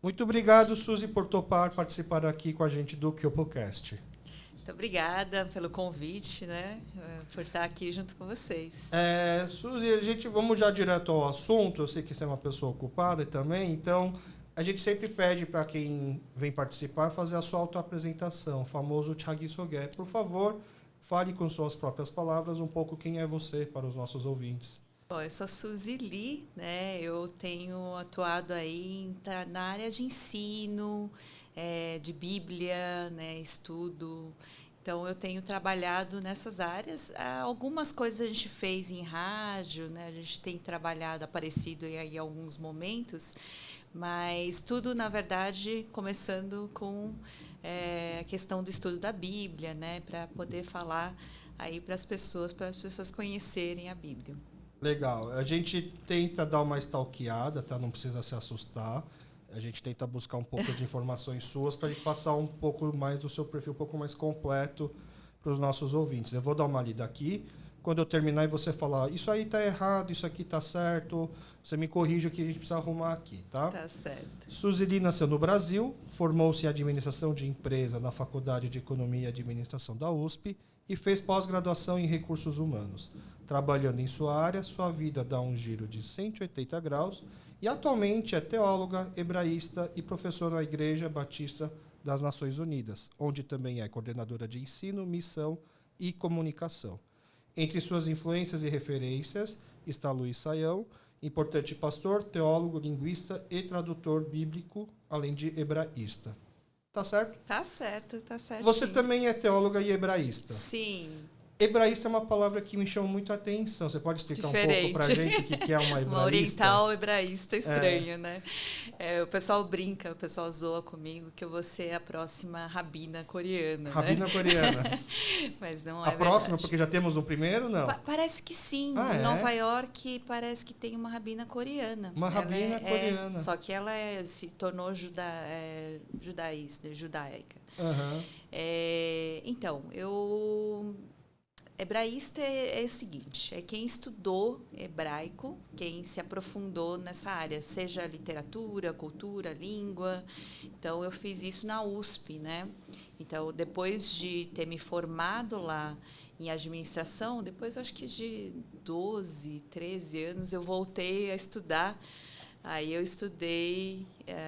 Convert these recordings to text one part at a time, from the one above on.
Muito obrigado, Suzy, por topar participar aqui com a gente do KyopoCast. Muito obrigada pelo convite, né? Por estar aqui junto com vocês. Suzy, vamos já direto ao assunto. Eu sei que você é uma pessoa ocupada também, então a gente sempre pede para quem vem participar fazer a sua autoapresentação, o famoso Tchagsoge. Por favor, fale com suas próprias palavras um pouco quem é você para os nossos ouvintes. Bom, eu sou Suzy Lee, né? Eu tenho atuado aí na área de ensino, de Bíblia, né? Estudo. Então, eu tenho trabalhado nessas áreas. Algumas coisas a gente fez em rádio, né? A gente tem trabalhado, aparecido em alguns momentos, mas tudo, na verdade, começando com a questão do estudo da Bíblia, né? Para poder falar aí para as pessoas conhecerem a Bíblia. Legal. A gente tenta dar uma stalkeada, tá? Não precisa se assustar. A gente tenta buscar um pouco de informações suas para a gente passar um pouco mais do seu perfil, um pouco mais completo para os nossos ouvintes. Eu vou dar uma lida aqui. Quando eu terminar e você falar, isso aí está errado, isso aqui está certo, você me corrige o que a gente precisa arrumar aqui, tá? Tá certo. Suzy Lee nasceu no Brasil, formou-se em administração de empresa na Faculdade de Economia e Administração da USP e fez pós-graduação em recursos humanos. Trabalhando em sua área, sua vida dá um giro de 180 graus e atualmente é teóloga, hebraísta e professora na Igreja Batista das Nações Unidas, onde também é coordenadora de ensino, missão e comunicação. Entre suas influências e referências está Luiz Saião, importante pastor, teólogo, linguista e tradutor bíblico, além de hebraísta. Tá certo? Tá certo, tá certo. Você também é teóloga e hebraísta. Sim. Hebraísta é uma palavra que me chama muito a atenção. Você pode explicar um pouco pra gente o que é uma hebraísta? Uma oriental hebraísta estranho, né? O pessoal brinca, o pessoal zoa comigo que eu vou ser a próxima rabina coreana. Rabina coreana. Mas não é a próxima, porque já temos um primeiro, não? Parece que sim. Em Nova York parece que tem uma rabina coreana. Uma rabina coreana. Só que ela se tornou judaica. Uhum. Então, hebraísta é o seguinte, é quem estudou hebraico, quem se aprofundou nessa área, seja literatura, cultura, língua. Então, eu fiz isso na USP, né? Então, depois de ter me formado lá em administração, depois, acho que de 12, 13 anos, eu voltei a estudar. Aí eu estudei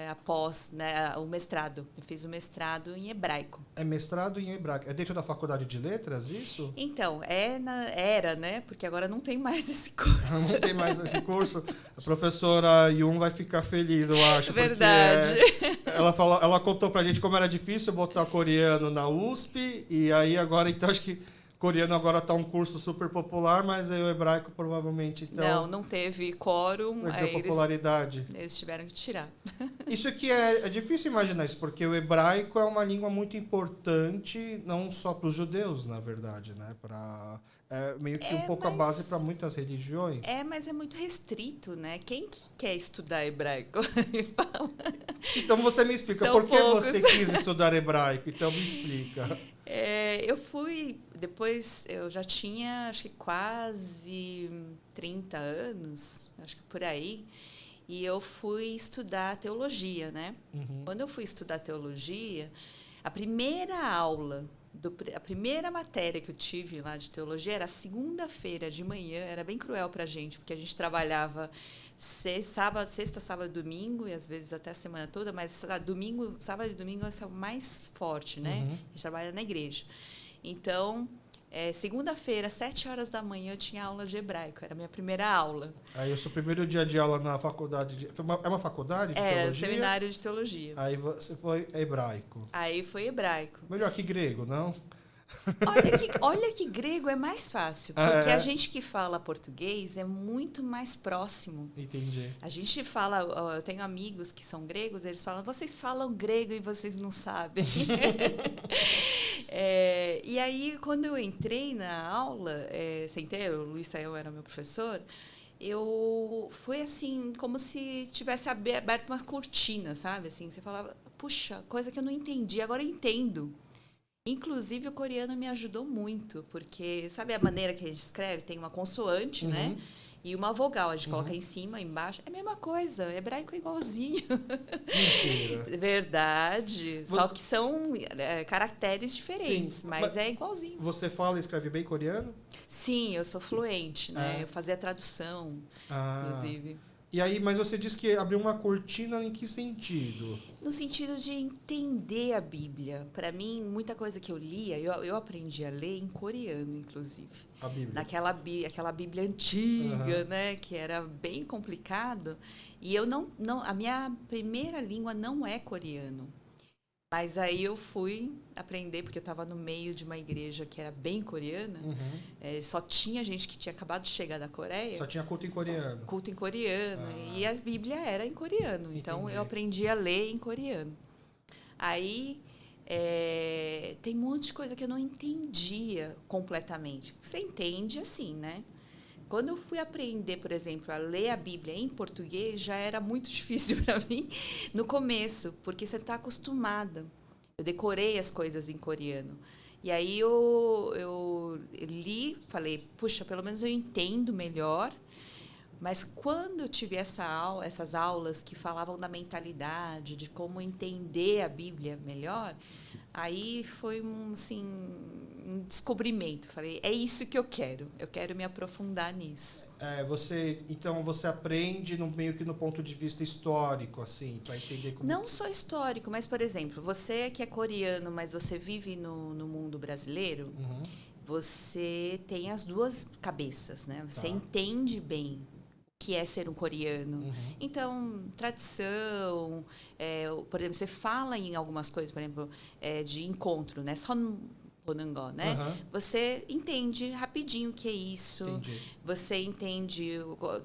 após, né, o mestrado. Eu fiz o mestrado em hebraico. É mestrado em hebraico. É dentro da faculdade de letras, isso? Então, era, né? Porque agora não tem mais esse curso. Não tem mais esse curso. A professora Yun vai ficar feliz, eu acho. Verdade. Ela contou pra gente como era difícil botar coreano na USP. E aí agora, então, acho que coreano agora está um curso super popular, mas aí o hebraico provavelmente então não teve quórum, perdeu popularidade. Eles tiveram que tirar. Isso aqui é difícil imaginar isso, porque o hebraico é uma língua muito importante, não só para os judeus, na verdade, né? Meio que um pouco a base para muitas religiões. Mas é muito restrito, né? Quem que quer estudar hebraico? Então você me explica, por que você quis estudar hebraico? Então me explica. Eu fui, depois eu já tinha, acho que quase 30 anos, acho que por aí, e eu fui estudar teologia, né? Uhum. Quando eu fui estudar teologia, a primeira aula, a primeira matéria que eu tive lá de teologia era segunda-feira de manhã, era bem cruel para a gente, porque a gente trabalhava sexta, sábado, domingo, e às vezes até a semana toda, mas sábado e domingo é o mais forte, né? Uhum. A gente trabalha na igreja. Então, segunda-feira, 7 horas da manhã, eu tinha aula de hebraico, era a minha primeira aula. Aí o seu primeiro dia de aula na faculdade, é uma faculdade de teologia? Seminário de teologia. Aí você foi hebraico. Aí foi hebraico. Melhor que grego, não? Olha que grego é mais fácil, porque a gente que fala português é muito mais próximo. Entendi. A gente fala, eu tenho amigos que são gregos, eles falam, vocês falam grego e vocês não sabem. E aí, quando eu entrei na aula, sentei, o Luiz Saião era meu professor, foi assim, como se tivesse aberto uma cortina, sabe? Assim, você falava, puxa, coisa que eu não entendi, agora eu entendo. Inclusive, o coreano me ajudou muito, porque sabe a maneira que a gente escreve? Tem uma consoante, né? e uma vogal. A gente coloca em cima, embaixo. É a mesma coisa. Hebraico é igualzinho. Mentira. Verdade. Só que são caracteres diferentes, Sim, mas é igualzinho. Você fala e escreve bem coreano? Sim, eu sou fluente, né? Eu fazia tradução, inclusive. E aí, mas você disse que abriu uma cortina em que sentido? No sentido de entender a Bíblia. Para mim, muita coisa que eu lia, eu aprendi a ler em coreano, inclusive. A Bíblia. Aquela Bíblia antiga, né? Que era bem complicado. E eu não, a minha primeira língua não é coreano. Mas aí eu fui aprender, porque eu estava no meio de uma igreja que era bem coreana. Só tinha gente que tinha acabado de chegar da Coreia. Só tinha culto em coreano. Culto em coreano. E a Bíblia era em coreano. Então, Entendi. eu aprendi a ler em coreano. Aí, tem um monte de coisa que eu não entendia completamente. Você entende assim, né? Quando eu fui aprender, por exemplo, a ler a Bíblia em português, já era muito difícil para mim no começo, porque você está acostumada. Eu decorei as coisas em coreano. E aí eu li, falei, puxa, pelo menos eu entendo melhor. Mas quando eu tive essas aulas que falavam da mentalidade, de como entender a Bíblia melhor, aí foi um descobrimento. Falei, é isso que eu quero me aprofundar nisso. Então você aprende meio que no ponto de vista histórico, assim, para entender como... Não só histórico, mas, por exemplo, você que é coreano, mas você vive no mundo brasileiro, você tem as duas cabeças, né? Você entende bem o que é ser um coreano. Então, tradição, por exemplo, você fala em algumas coisas, por exemplo, de encontro, né? 보는 거, né? Você entende rapidinho o que é isso. Entendi. Você entende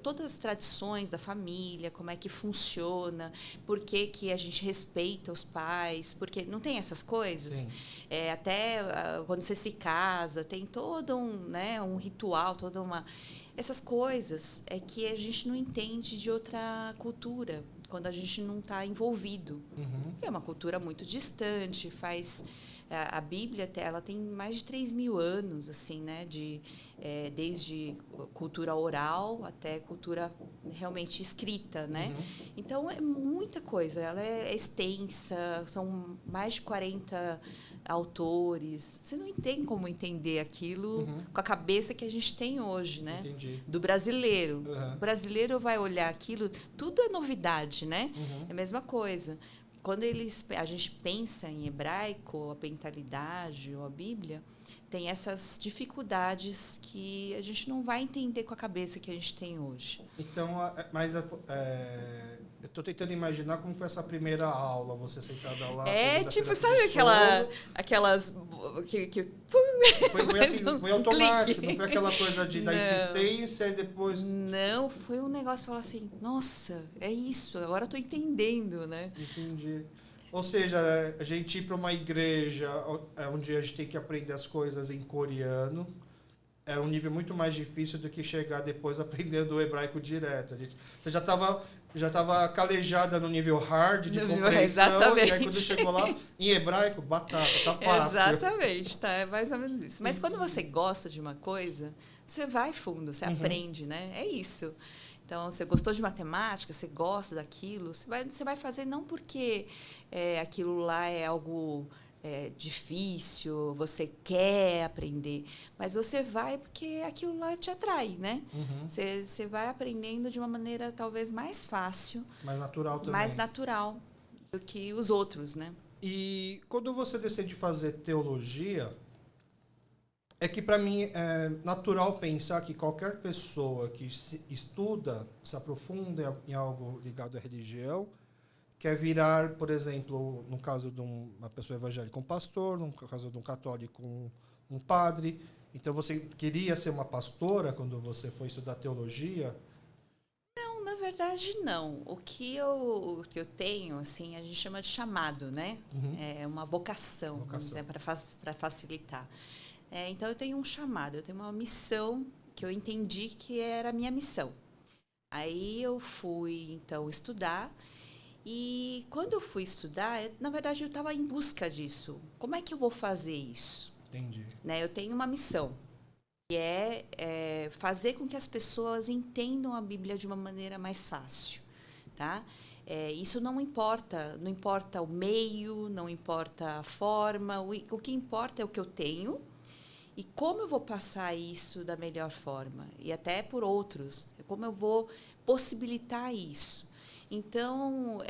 todas as tradições da família, como é que funciona, por que a gente respeita os pais, porque não tem essas coisas. Sim. Até quando você se casa, tem todo um ritual, toda uma... Essas coisas é que a gente não entende de outra cultura, quando a gente não está envolvido. É uma cultura muito distante, a Bíblia, ela tem mais de 3.000 anos, assim, né? Desde cultura oral até cultura realmente escrita, né? Então, é muita coisa. Ela é extensa, são mais de 40 autores. Você não tem como entender aquilo com a cabeça que a gente tem hoje, né? Entendi. Do brasileiro. O brasileiro vai olhar aquilo, tudo é novidade, né? É a mesma coisa. Quando a gente pensa em hebraico, a mentalidade ou a Bíblia, tem essas dificuldades que a gente não vai entender com a cabeça que a gente tem hoje. Então, eu estou tentando imaginar como foi essa primeira aula, você sentada lá. Tipo, sabe aquelas... Foi assim, foi automático, não foi aquela coisa da insistência e depois... Não, foi um negócio de falar assim, nossa, é isso, agora eu estou entendendo, né? Entendi. Ou seja, a gente ir para uma igreja onde a gente tem que aprender as coisas em coreano é um nível muito mais difícil do que chegar depois aprendendo o hebraico direto. Você já estava calejada no nível hard de compreensão, exatamente. E aí quando chegou lá, em hebraico, batata, tá fácil. Exatamente, é mais ou menos isso. Mas quando você gosta de uma coisa, você vai fundo, você aprende, né? É isso. Então, você gostou de matemática, você gosta daquilo, você vai fazer não porque aquilo lá é algo difícil, você quer aprender, mas você vai porque aquilo lá te atrai, né? Você vai aprendendo de uma maneira talvez mais fácil. Mais natural também. Mais natural do que os outros, né? E quando você decide fazer teologia... É que, para mim, é natural pensar que qualquer pessoa que estuda, se aprofunda em algo ligado à religião, quer virar, por exemplo, no caso de uma pessoa evangélica, um pastor, no caso de um católico, um padre. Então, você queria ser uma pastora quando você foi estudar teologia? Não, na verdade, não. O que eu tenho, assim, a gente chama de chamado, né? É uma vocação. Vamos dizer, para facilitar. Então, eu tenho um chamado, eu tenho uma missão que eu entendi que era a minha missão. Aí eu fui, então, estudar. E quando eu fui estudar, na verdade, eu estava em busca disso. Como é que eu vou fazer isso? Entendi. Eu tenho uma missão. que é fazer com que as pessoas entendam a Bíblia de uma maneira mais fácil, tá? Isso não importa o meio, não importa a forma, o que importa é o que eu tenho e como eu vou passar isso da melhor forma, e até por outros, como eu vou possibilitar isso. Então,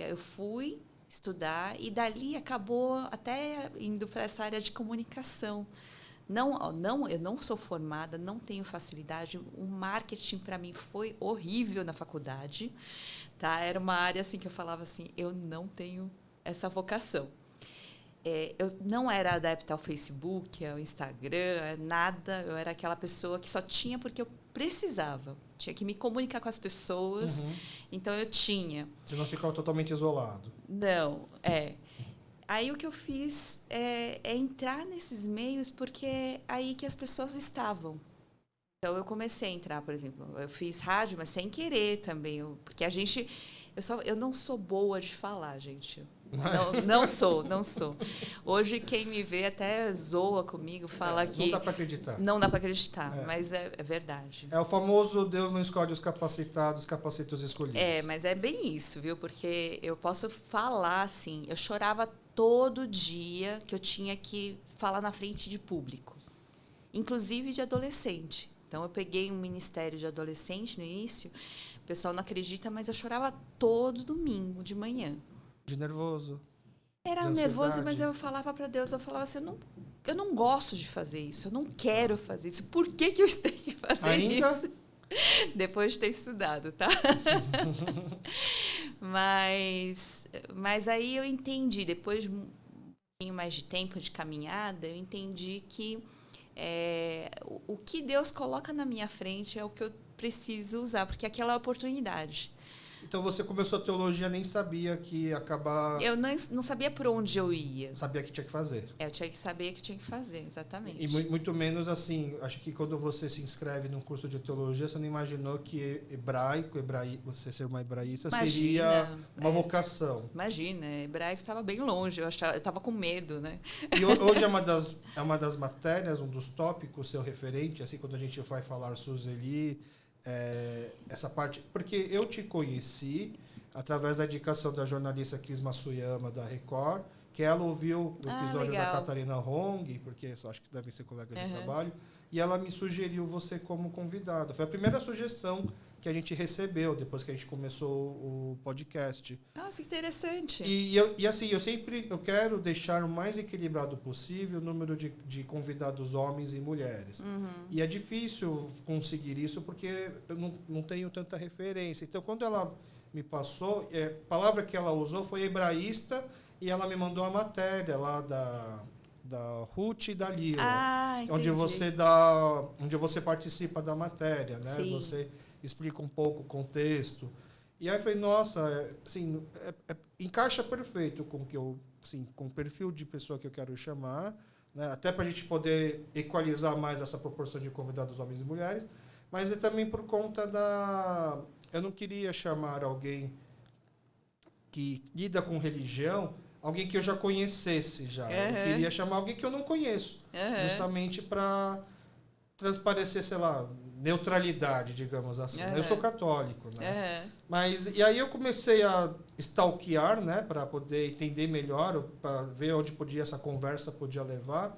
eu fui estudar e dali acabou até indo para essa área de comunicação. Eu não sou formada, não tenho facilidade. O marketing para mim foi horrível na faculdade, tá? Era uma área assim que eu falava assim, eu não tenho essa vocação. Eu não era adepta ao Facebook, ao Instagram, nada. Eu era aquela pessoa que só tinha porque eu precisava. Tinha que me comunicar com as pessoas. Uhum. Então eu tinha. Você não ficava totalmente isolado. Não, Aí o que eu fiz é entrar nesses meios porque é aí que as pessoas estavam. Então eu comecei a entrar, por exemplo, eu fiz rádio, mas sem querer também, porque eu não sou boa de falar, gente. Não sou. Hoje quem me vê até zoa comigo, fala que não dá para acreditar. Não dá para acreditar, mas é verdade. É o famoso Deus não escolhe os capacitados, capacita os escolhidos. Mas é bem isso, viu? Porque eu posso falar assim, eu chorava todo dia que eu tinha que falar na frente de público, inclusive de adolescente. Então, eu peguei um ministério de adolescente no início, o pessoal não acredita, mas eu chorava todo domingo de manhã. De nervoso. Era nervoso, mas eu falava para Deus, eu falava assim, eu não gosto de fazer isso, eu não quero fazer isso. Por que eu tenho que fazer isso? Depois de ter estudado, tá? Mas aí eu entendi, depois de um pouquinho mais de tempo de caminhada, eu entendi que o que Deus coloca na minha frente é o que eu preciso usar, porque aquela é a oportunidade. Então você começou a teologia, nem sabia que ia acabar... Eu não sabia por onde eu ia. Sabia que tinha que fazer. Eu tinha que saber que tinha que fazer, exatamente. E muito menos assim, acho que quando você se inscreve num curso de teologia, você não imaginou que você ser uma hebraísta seria uma vocação. Imagina, hebraico estava bem longe, eu estava com medo, né? E hoje é uma das matérias, um dos tópicos seu referente, assim, quando a gente vai falar Suzy, essa parte, porque eu te conheci através da indicação da jornalista Cris Matsuyama da Record, que ela ouviu o episódio da Catarina Hong, porque acho que devem ser colegas de trabalho, e ela me sugeriu você como convidada. Foi a primeira sugestão que a gente recebeu depois que a gente começou o podcast. Nossa, que interessante. E assim, eu quero deixar o mais equilibrado possível o número de convidados homens e mulheres. Uhum. E é difícil conseguir isso porque eu não tenho tanta referência. Então, quando ela me passou, a palavra que ela usou foi hebraísta, e ela me mandou a matéria lá da Ruth e da Lila, onde você participa da matéria, né? Sim. Você explica um pouco o contexto. E aí eu falei, nossa, assim, encaixa perfeito com o que eu, assim, com o perfil de pessoa que eu quero chamar, né? Até para a gente poder equalizar mais essa proporção de convidados homens e mulheres, mas é também por conta eu não queria chamar alguém que lida com religião, alguém que eu já conhecesse já. Eu queria chamar alguém que eu não conheço, justamente para transparecer, sei lá, neutralidade, digamos assim. Eu sou católico, né? E aí eu comecei a stalkear, né, para poder entender melhor, para ver onde essa conversa podia levar.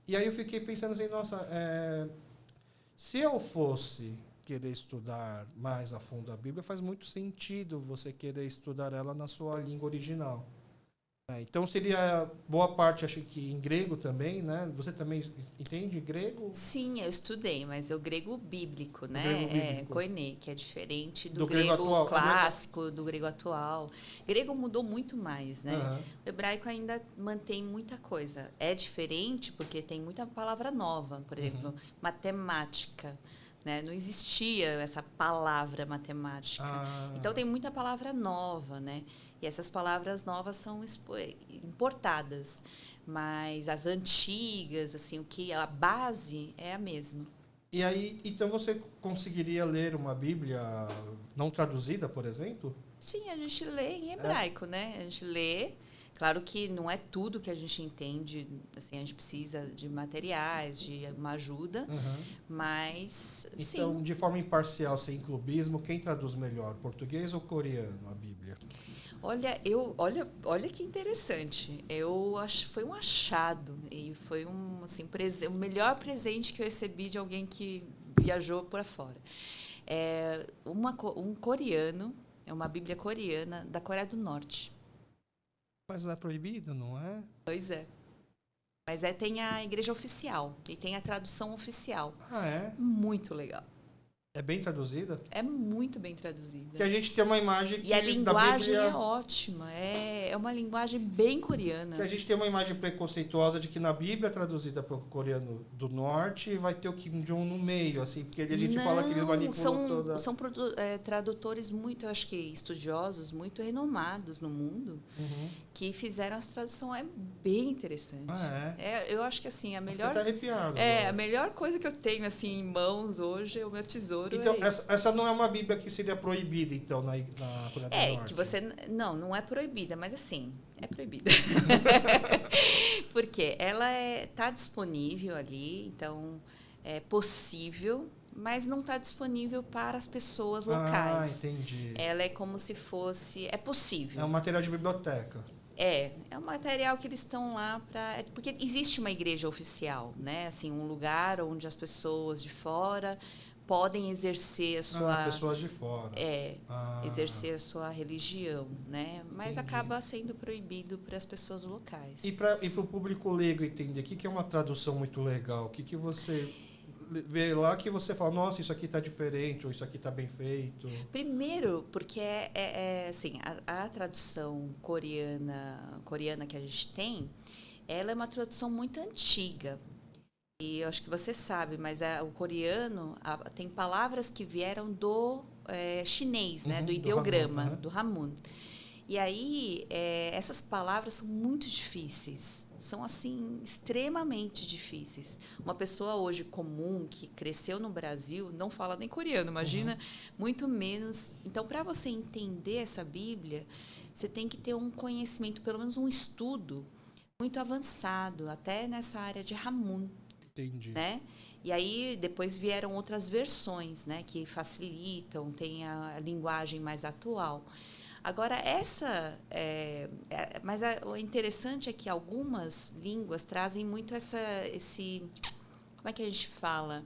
E aí eu fiquei pensando assim, nossa, se eu fosse querer estudar mais a fundo a Bíblia, faz muito sentido você querer estudar ela na sua língua original. Então seria boa parte, acho que em grego também, né? Você também entende grego? Sim, eu estudei, mas é o grego bíblico, né? Grego bíblico. Koiné, que é diferente do grego atual, clássico, do grego atual. O grego mudou muito mais, né? O hebraico ainda mantém muita coisa. É diferente porque tem muita palavra nova, por exemplo, matemática. Né? Não existia essa palavra matemática. Então tem muita palavra nova, né? E essas palavras novas são importadas, mas as antigas, assim, a base é a mesma. E aí, então você conseguiria ler uma Bíblia não traduzida, por exemplo? Sim, a gente lê em hebraico, né? A gente lê. Claro que não é tudo que a gente entende, assim, a gente precisa de materiais, de uma ajuda, mas, Então, sim. de forma imparcial, sem clubismo, quem traduz melhor, português ou coreano, a Bíblia? Olha que interessante. Eu acho foi um achado e foi um assim o melhor presente que eu recebi de alguém que viajou por fora. É um coreano, é uma Bíblia coreana da Coreia do Norte. Mas não é proibido, não é? Pois é. Mas tem a igreja oficial e tem a tradução oficial. Ah, é? Muito legal. É bem traduzida? É muito bem traduzida. Que a gente tem uma imagem E a da linguagem Bíblia... é ótima. É uma linguagem bem coreana. Que a gente tem uma imagem preconceituosa de que na Bíblia, traduzida para o coreano do norte, vai ter o Kim Jong no meio, assim, porque a gente fala que eles manipulam toda... São tradutores muito, eu acho que estudiosos, muito renomados no mundo, que fizeram essa tradução. É bem interessante. Ah, eu acho que assim, a melhor... Fiquei até arrepiado. a melhor coisa que eu tenho assim, em mãos hoje, é o meu tesouro. Então, essa não é uma Bíblia que seria proibida, então, na Coreia do Norte? Que você... Não é proibida, mas assim, é proibida. Porque ela tá disponível ali, então é possível, mas não está disponível para as pessoas locais. Ah, entendi. Ela é como se fosse... É possível. É um material de biblioteca. É um material que eles estão lá para... Porque existe uma igreja oficial, né? Assim, um lugar onde as pessoas de fora podem exercer a sua... pessoas de fora. Exercer a sua religião, né? Mas Entendi. acaba sendo proibido para as pessoas locais. E para o público leigo entender, o que é uma tradução muito legal? O que você vê lá que você fala, nossa, isso aqui está diferente, ou isso aqui está bem feito? Primeiro, porque assim, a tradução coreana que a gente tem, ela é uma tradução muito antiga. E eu acho que você sabe, mas o coreano tem palavras que vieram do chinês, né? Do ideograma, do Hamun. E aí, essas palavras são muito difíceis. São, assim, extremamente difíceis. Uma pessoa hoje comum, que cresceu no Brasil, não fala nem coreano, imagina, muito menos. Então, para você entender essa Bíblia, você tem que ter um conhecimento, pelo menos um estudo muito avançado, até nessa área de Hamun. Entendi. Né? E aí depois vieram outras versões, né, que facilitam, tem a linguagem mais atual. Agora mas o interessante é que algumas línguas trazem muito esse, como é que a gente fala,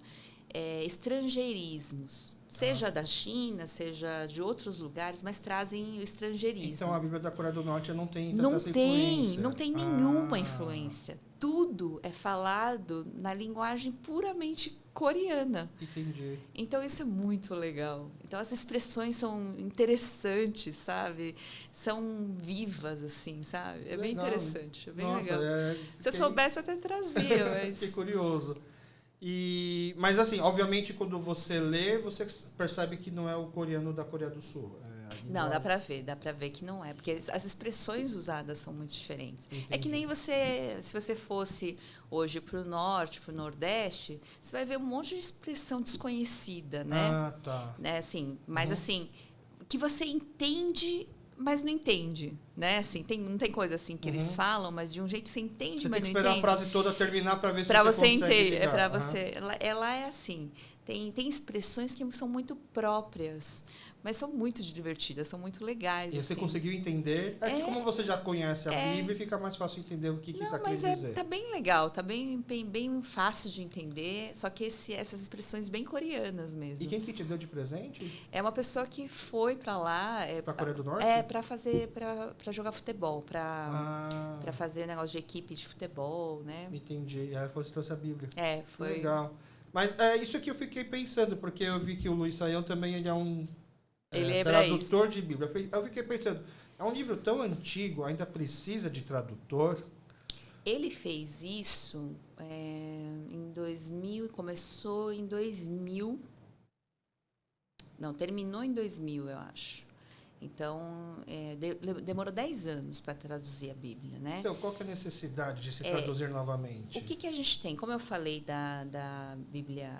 estrangeirismos. Seja da China, seja de outros lugares, mas trazem o estrangeirismo. Então, a Bíblia da Coreia do Norte não tem tanta essa influência. Não tem nenhuma influência. Tudo é falado na linguagem puramente coreana. Entendi. Então, isso é muito legal. Então, as expressões são interessantes, sabe? São vivas, assim, sabe? É bem interessante, é bem legal. Se eu soubesse, até trazia, mas... Fiquei curioso. Mas, assim, obviamente, quando você lê, você percebe que não é o coreano da Coreia do Sul. Não, dá para ver que não é, porque as expressões usadas são muito diferentes. Entendi. É que nem se você fosse hoje para o norte, para o nordeste, você vai ver um monte de expressão desconhecida, né? Ah, tá. Né? Assim, mas assim, que você entende, mas não entende, né? Assim, não tem coisa assim que eles falam, mas de um jeito você entende, você mas tem não que esperar entende. A frase toda terminar para ver se você consegue entende, ligar. para você. Ela é assim. Tem expressões que são muito próprias, mas são muito divertidas, são muito legais. E você assim. conseguiu entender? Que como você já conhece a Bíblia, fica mais fácil entender o que está querendo dizer. Tá bem legal, tá bem fácil de entender, só que essas expressões bem coreanas mesmo. E quem que te deu de presente? É uma pessoa que foi para lá... Para a Coreia do Norte? Para jogar futebol, para fazer negócio de equipe de futebol, né? Entendi. E aí você trouxe a Bíblia. Foi... Legal. Mas isso que eu fiquei pensando, porque eu vi que o Luiz Saião também ele é um tradutor de Bíblia. Eu fiquei pensando, é um livro tão antigo, ainda precisa de tradutor? Ele fez isso em 2000, começou em 2000. Não, terminou em 2000, eu acho. Então, demorou 10 anos para traduzir a Bíblia, né? Então, qual que é a necessidade de se traduzir novamente? O que a gente tem? Como eu falei da Bíblia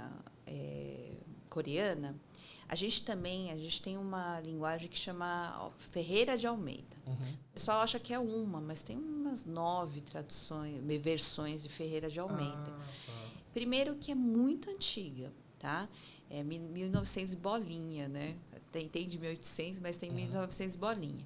coreana, A gente tem uma linguagem que chama Ferreira de Almeida. Uhum. O pessoal acha que é uma, mas tem umas 9 traduções, versões de Ferreira de Almeida. Tá. Primeiro que é muito antiga, tá? É 1900 bolinha, né? Tem de 1800, mas tem 1900 bolinha.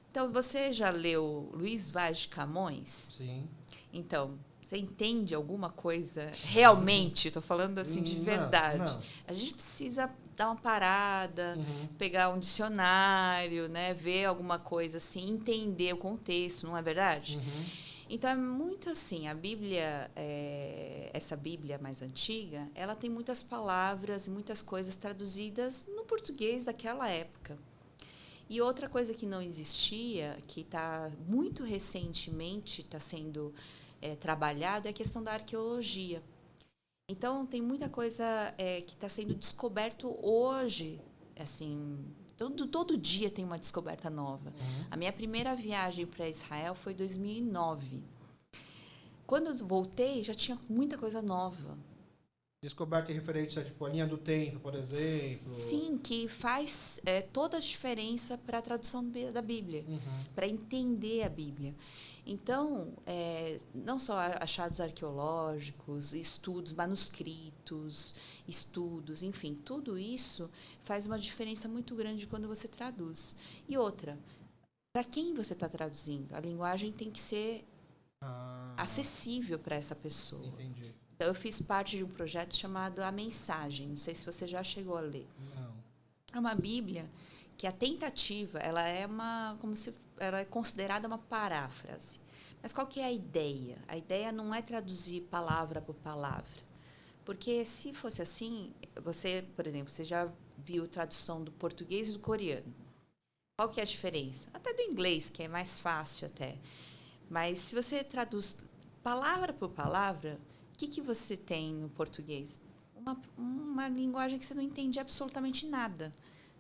Então, você já leu Luís Vaz de Camões? Sim. Então, você entende alguma coisa realmente? Estou falando assim de verdade. Não. A gente precisa dar uma parada, pegar um dicionário, né, ver alguma coisa assim, entender o contexto, não é verdade? Então, é muito assim, a Bíblia, essa Bíblia mais antiga, ela tem muitas palavras e muitas coisas traduzidas no português daquela época. E outra coisa que não existia, que está muito recentemente está sendo trabalhado, é a questão da arqueologia. Então, tem muita coisa que está sendo descoberto hoje, assim, todo dia tem uma descoberta nova. A minha primeira viagem para Israel foi em 2009. Quando eu voltei, já tinha muita coisa nova. Descoberta e referência, tipo, a linha do tempo, por exemplo. Sim, que faz toda a diferença para a tradução da Bíblia, para entender a Bíblia. Então, não só achados arqueológicos, estudos, manuscritos, estudos, enfim, tudo isso faz uma diferença muito grande quando você traduz. E outra, para quem você está traduzindo? A linguagem tem que ser acessível para essa pessoa. Entendi. Então, eu fiz parte de um projeto chamado A Mensagem. Não sei se você já chegou a ler. Não. É uma Bíblia que a tentativa, ela é considerada uma paráfrase. Mas qual que é a ideia? A ideia não é traduzir palavra por palavra. Porque se fosse assim, você, por exemplo, você já viu tradução do português e do coreano. Qual que é a diferença? Até do inglês, que é mais fácil até. Mas se você traduz palavra por palavra, o que você tem no português? Uma linguagem que você não entende absolutamente nada.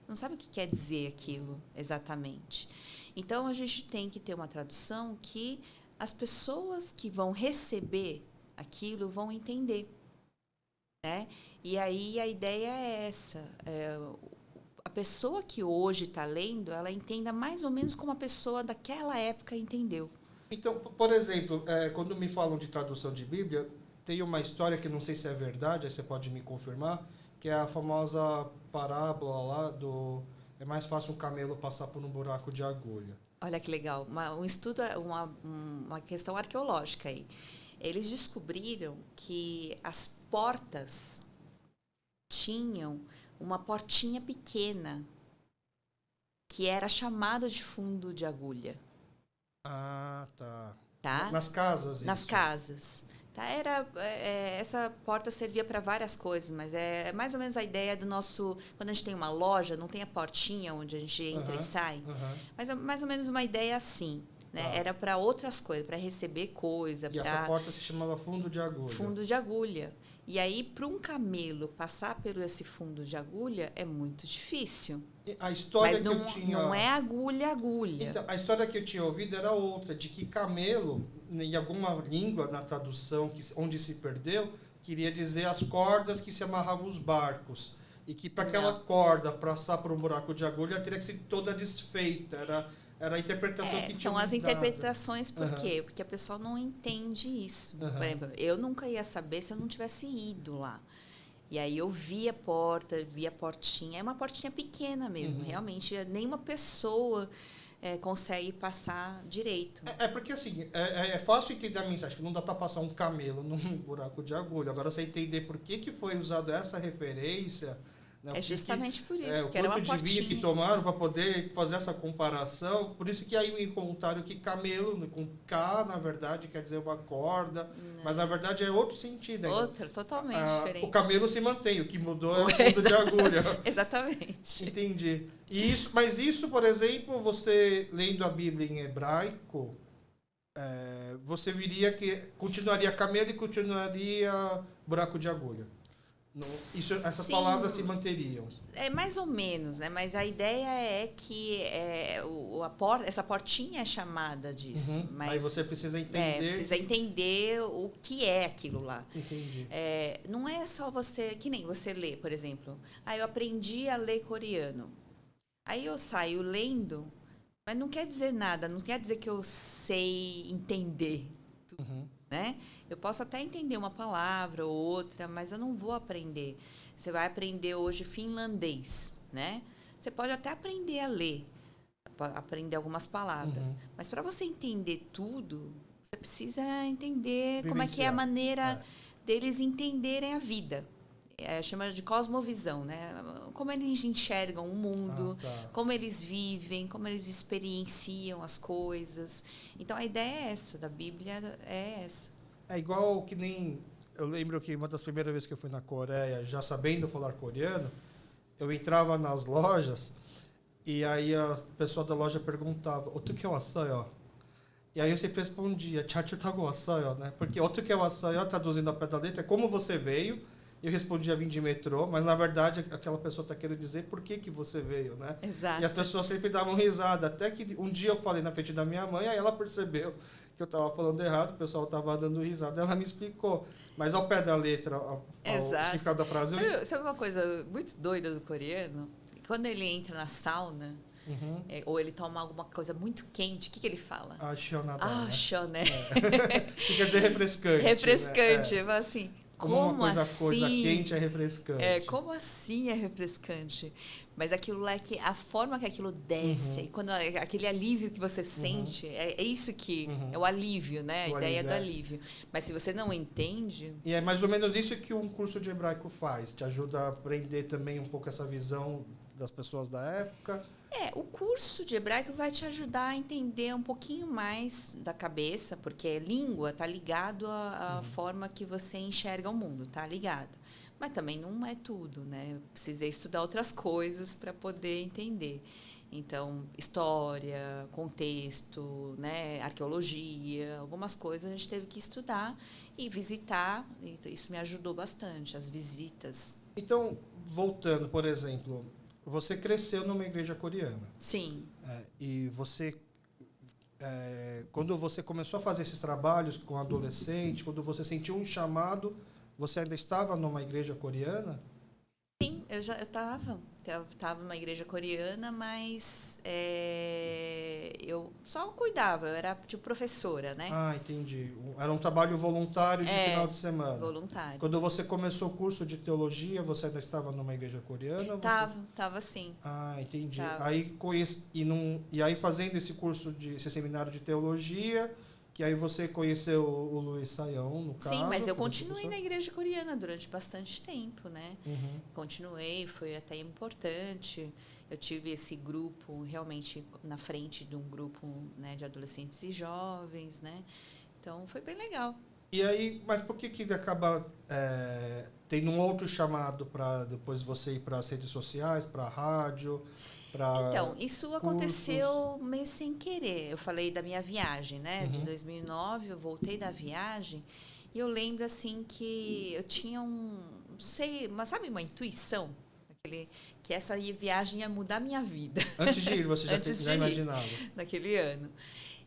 Não sabe o que quer dizer aquilo exatamente. Então, a gente tem que ter uma tradução que as pessoas que vão receber aquilo vão entender. Né? E aí, a ideia é essa. A pessoa que hoje está lendo, ela entenda mais ou menos como a pessoa daquela época entendeu. Então, por exemplo, quando me falam de tradução de Bíblia, tem uma história que não sei se é verdade, aí você pode me confirmar, que é a famosa parábola lá do... É mais fácil um camelo passar por um buraco de agulha. Olha que legal. Um estudo, uma questão arqueológica aí. Eles descobriram que as portas tinham uma portinha pequena que era chamada de fundo de agulha. Ah, Tá? Nas casas, Nas isso. casas. Tá? Essa porta servia para várias coisas, mas é mais ou menos a ideia do nosso... Quando a gente tem uma loja, não tem a portinha onde a gente entra e sai? Mas é mais ou menos uma ideia assim. Né? Tá. Era para outras coisas, para receber coisa. E essa porta se chamava fundo de agulha. Fundo de agulha. E aí, para um camelo passar por esse fundo de agulha é muito difícil. A história mas que eu tinha... não é agulha. Então, a história que eu tinha ouvido era outra, de que camelo, em alguma língua na tradução onde se perdeu, queria dizer as cordas que se amarravam os barcos. E que para aquela corda passar por um buraco de agulha teria que ser toda desfeita. Era a interpretação que tinha. São as interpretações, por quê? Porque a pessoa não entende isso. Por exemplo, eu nunca ia saber se eu não tivesse ido lá. E aí eu vi a porta, vi a portinha. É uma portinha pequena mesmo, realmente. Nenhuma pessoa consegue passar direito. Porque assim, é fácil entender a mensagem, que não dá para passar um camelo num buraco de agulha. Agora, você entender por que foi usada essa referência... Né? Justamente por isso, porque era uma portinha. O quanto de vinho que tomaram para poder fazer essa comparação. Por isso que aí me contaram que camelo, com K, na verdade, quer dizer uma corda. Não. Mas, na verdade, é outro sentido. Outra, totalmente diferente. O camelo se mantém, o que mudou é o fundo de agulha. Exatamente. Entendi. Mas isso, por exemplo, você lendo a Bíblia em hebraico, você viria que continuaria camelo e continuaria buraco de agulha. Essas Sim. palavras se manteriam. É mais ou menos, né? Mas a ideia é que essa portinha é chamada disso. Uhum. Mas Aí você precisa entender. precisa entender o que é aquilo lá. Entendi. Não é só você, que nem você lê, por exemplo. Eu aprendi a ler coreano. Aí eu saio lendo, mas não quer dizer nada, não quer dizer que eu sei entender, Uhum. né? Eu posso até entender uma palavra ou outra, mas eu não vou aprender. Você vai aprender hoje finlandês, né? Você pode até aprender a ler, aprender algumas palavras, mas para você entender tudo, você precisa entender como é que é a Vivenciar. maneira deles entenderem a vida. Chama de cosmovisão, né? Como eles enxergam o mundo, Tá. como eles vivem, como eles experienciam as coisas. Então a ideia é essa, da Bíblia é essa. É igual que nem... Eu lembro que uma das primeiras vezes que eu fui na Coreia, já sabendo falar coreano, eu entrava nas lojas e aí a pessoa da loja perguntava, 어떻게 왔어요? E aí eu sempre respondia, "차를 타고 왔어요", né? Porque 어떻게 왔어요, traduzindo ao pé da letra, é como você veio. Eu respondia vim de metrô, mas na verdade aquela pessoa está querendo dizer por que você veio, né? Exato. E as pessoas sempre davam risada. Até que um dia eu falei na frente da minha mãe, aí ela percebeu que eu estava falando errado, o pessoal estava dando risada, ela me explicou. Mas ao pé da letra, o significado da frase... Sabe uma coisa muito doida do coreano? Quando ele entra na sauna, ou ele toma alguma coisa muito quente, o que ele fala? Shoné. Shoné. Que quer dizer refrescante. Refrescante. Né? Fala assim, como uma coisa quente é refrescante. Como assim é refrescante? Mas aquilo é que a forma que aquilo desce, e quando aquele alívio que você sente, é isso que é o alívio, né? A ideia do alívio. Mas se você não entende... E é mais ou menos isso que um curso de hebraico faz. Te ajuda a aprender também um pouco essa visão das pessoas da época. O curso de hebraico vai te ajudar a entender um pouquinho mais da cabeça, porque língua está ligado à forma que você enxerga o mundo, tá ligado? Mas também não é tudo, né? Eu precisei estudar outras coisas para poder entender. Então, história, contexto, né? Arqueologia, algumas coisas a gente teve que estudar e visitar. E isso me ajudou bastante, as visitas. Então, voltando, por exemplo... Você cresceu numa igreja coreana. Sim. E você, quando você começou a fazer esses trabalhos com adolescente, quando você sentiu um chamado, você ainda estava numa igreja coreana? Sim, eu estava numa igreja coreana, mas eu só cuidava, eu era tipo professora, né? Entendi. Era um trabalho voluntário de final de semana. Voluntário. Quando você começou o curso de teologia, você ainda estava numa igreja coreana? Tava sim. Entendi. Tava. E aí fazendo esse curso, esse seminário de teologia, que aí você conheceu o Luiz Saião, no caso. Sim, mas eu continuei na igreja coreana durante bastante tempo, né? Continuei, foi até importante. Eu tive esse grupo realmente na frente de um grupo, né, de adolescentes e jovens, né? Então foi bem legal. E aí, mas por que acaba tendo um outro chamado para depois você ir para as redes sociais, para a rádio? Então, isso aconteceu meio sem querer. Eu falei da minha viagem, né? De 2009, eu voltei da viagem e eu lembro, assim, que eu tinha não sei, mas sabe uma intuição? Que essa viagem ia mudar a minha vida. Antes de ir, você já imaginava? Naquele ano.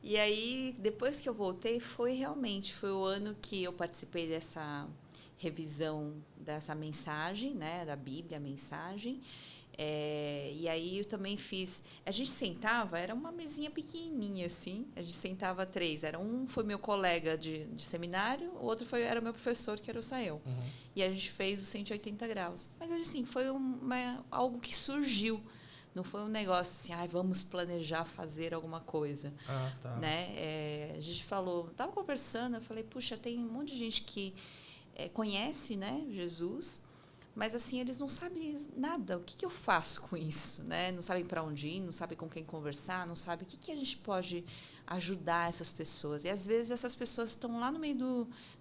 E aí, depois que eu voltei, foi o ano que eu participei dessa revisão dessa mensagem, né? Da Bíblia, a mensagem. E aí eu também fiz... A gente sentava, era uma mesinha pequenininha, assim. A gente sentava 3. Foi meu colega de seminário, o outro era o meu professor, que era o Sael. E a gente fez o 180 graus. Mas, assim, foi algo que surgiu. Não foi um negócio assim, vamos planejar fazer alguma coisa. Tá. Né? A gente estava conversando, eu falei, puxa, tem um monte de gente que conhece, né, Jesus, mas assim, eles não sabem nada. O que eu faço com isso? Né? Não sabem para onde ir, não sabem com quem conversar, não sabem o que a gente pode ajudar essas pessoas. E às vezes essas pessoas estão lá no meio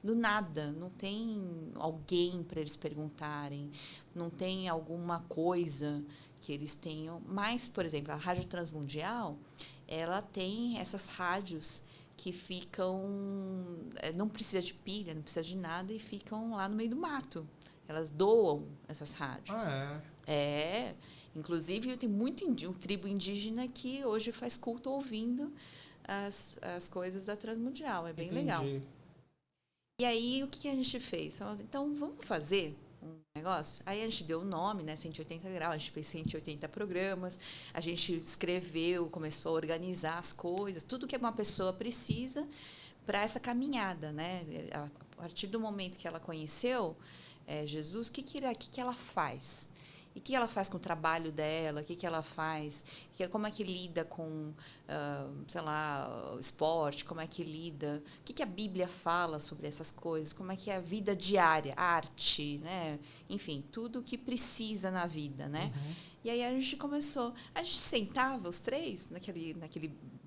do nada, não tem alguém para eles perguntarem, não tem alguma coisa que eles tenham. Mas, por exemplo, a Rádio Transmundial, ela tem essas rádios que ficam... Não precisa de pilha, não precisa de nada, e ficam lá no meio do mato. Elas doam essas rádios. Ah, é? Inclusive, tem um tribo indígena que hoje faz culto ouvindo as coisas da Transmundial. É bem Entendi. legal. E aí, o que a gente fez? Então, vamos fazer um negócio? Aí a gente deu o nome, né? 180 graus, a gente fez 180 programas, a gente escreveu, começou a organizar as coisas, tudo que uma pessoa precisa para essa caminhada, né? A partir do momento que ela conheceu Jesus, o que ela faz? E o que ela faz com o trabalho dela? O que ela faz? Como é que lida com, sei lá, o esporte? Como é que lida? O que a Bíblia fala sobre essas coisas? Como é que é a vida diária? Arte, né? Enfim, tudo o que precisa na vida, né? Uhum. E aí a gente começou... A gente sentava os três naquele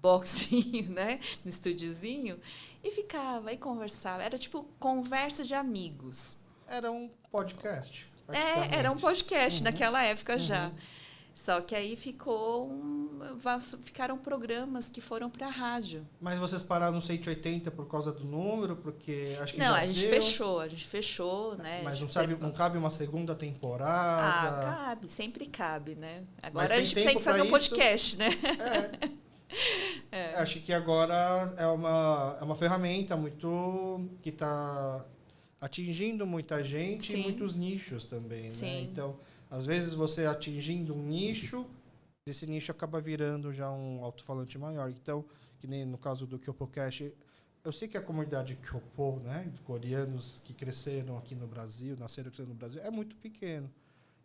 boxinho, né? No estúdiozinho, e ficava, e conversava. Era tipo conversa de amigos. Era um podcast. Era um podcast naquela época já. Uhum. Só que aí ficaram programas que foram para a rádio. Mas vocês pararam no 180 por causa do número? Porque acho que Não, já a gente deu. fechou, né? Mas não cabe uma segunda temporada? Cabe, sempre cabe, né? Agora Mas a gente tem que fazer um podcast, né? Acho que agora é uma ferramenta muito que está atingindo muita gente e muitos nichos também, né? Então, às vezes você atingindo um nicho, esse nicho acaba virando já um alto-falante maior. Então, que nem no caso do KyopoCast, eu sei que a comunidade Kyopo, né, de coreanos que cresceram aqui no Brasil, nasceram e cresceram no Brasil, é muito pequeno.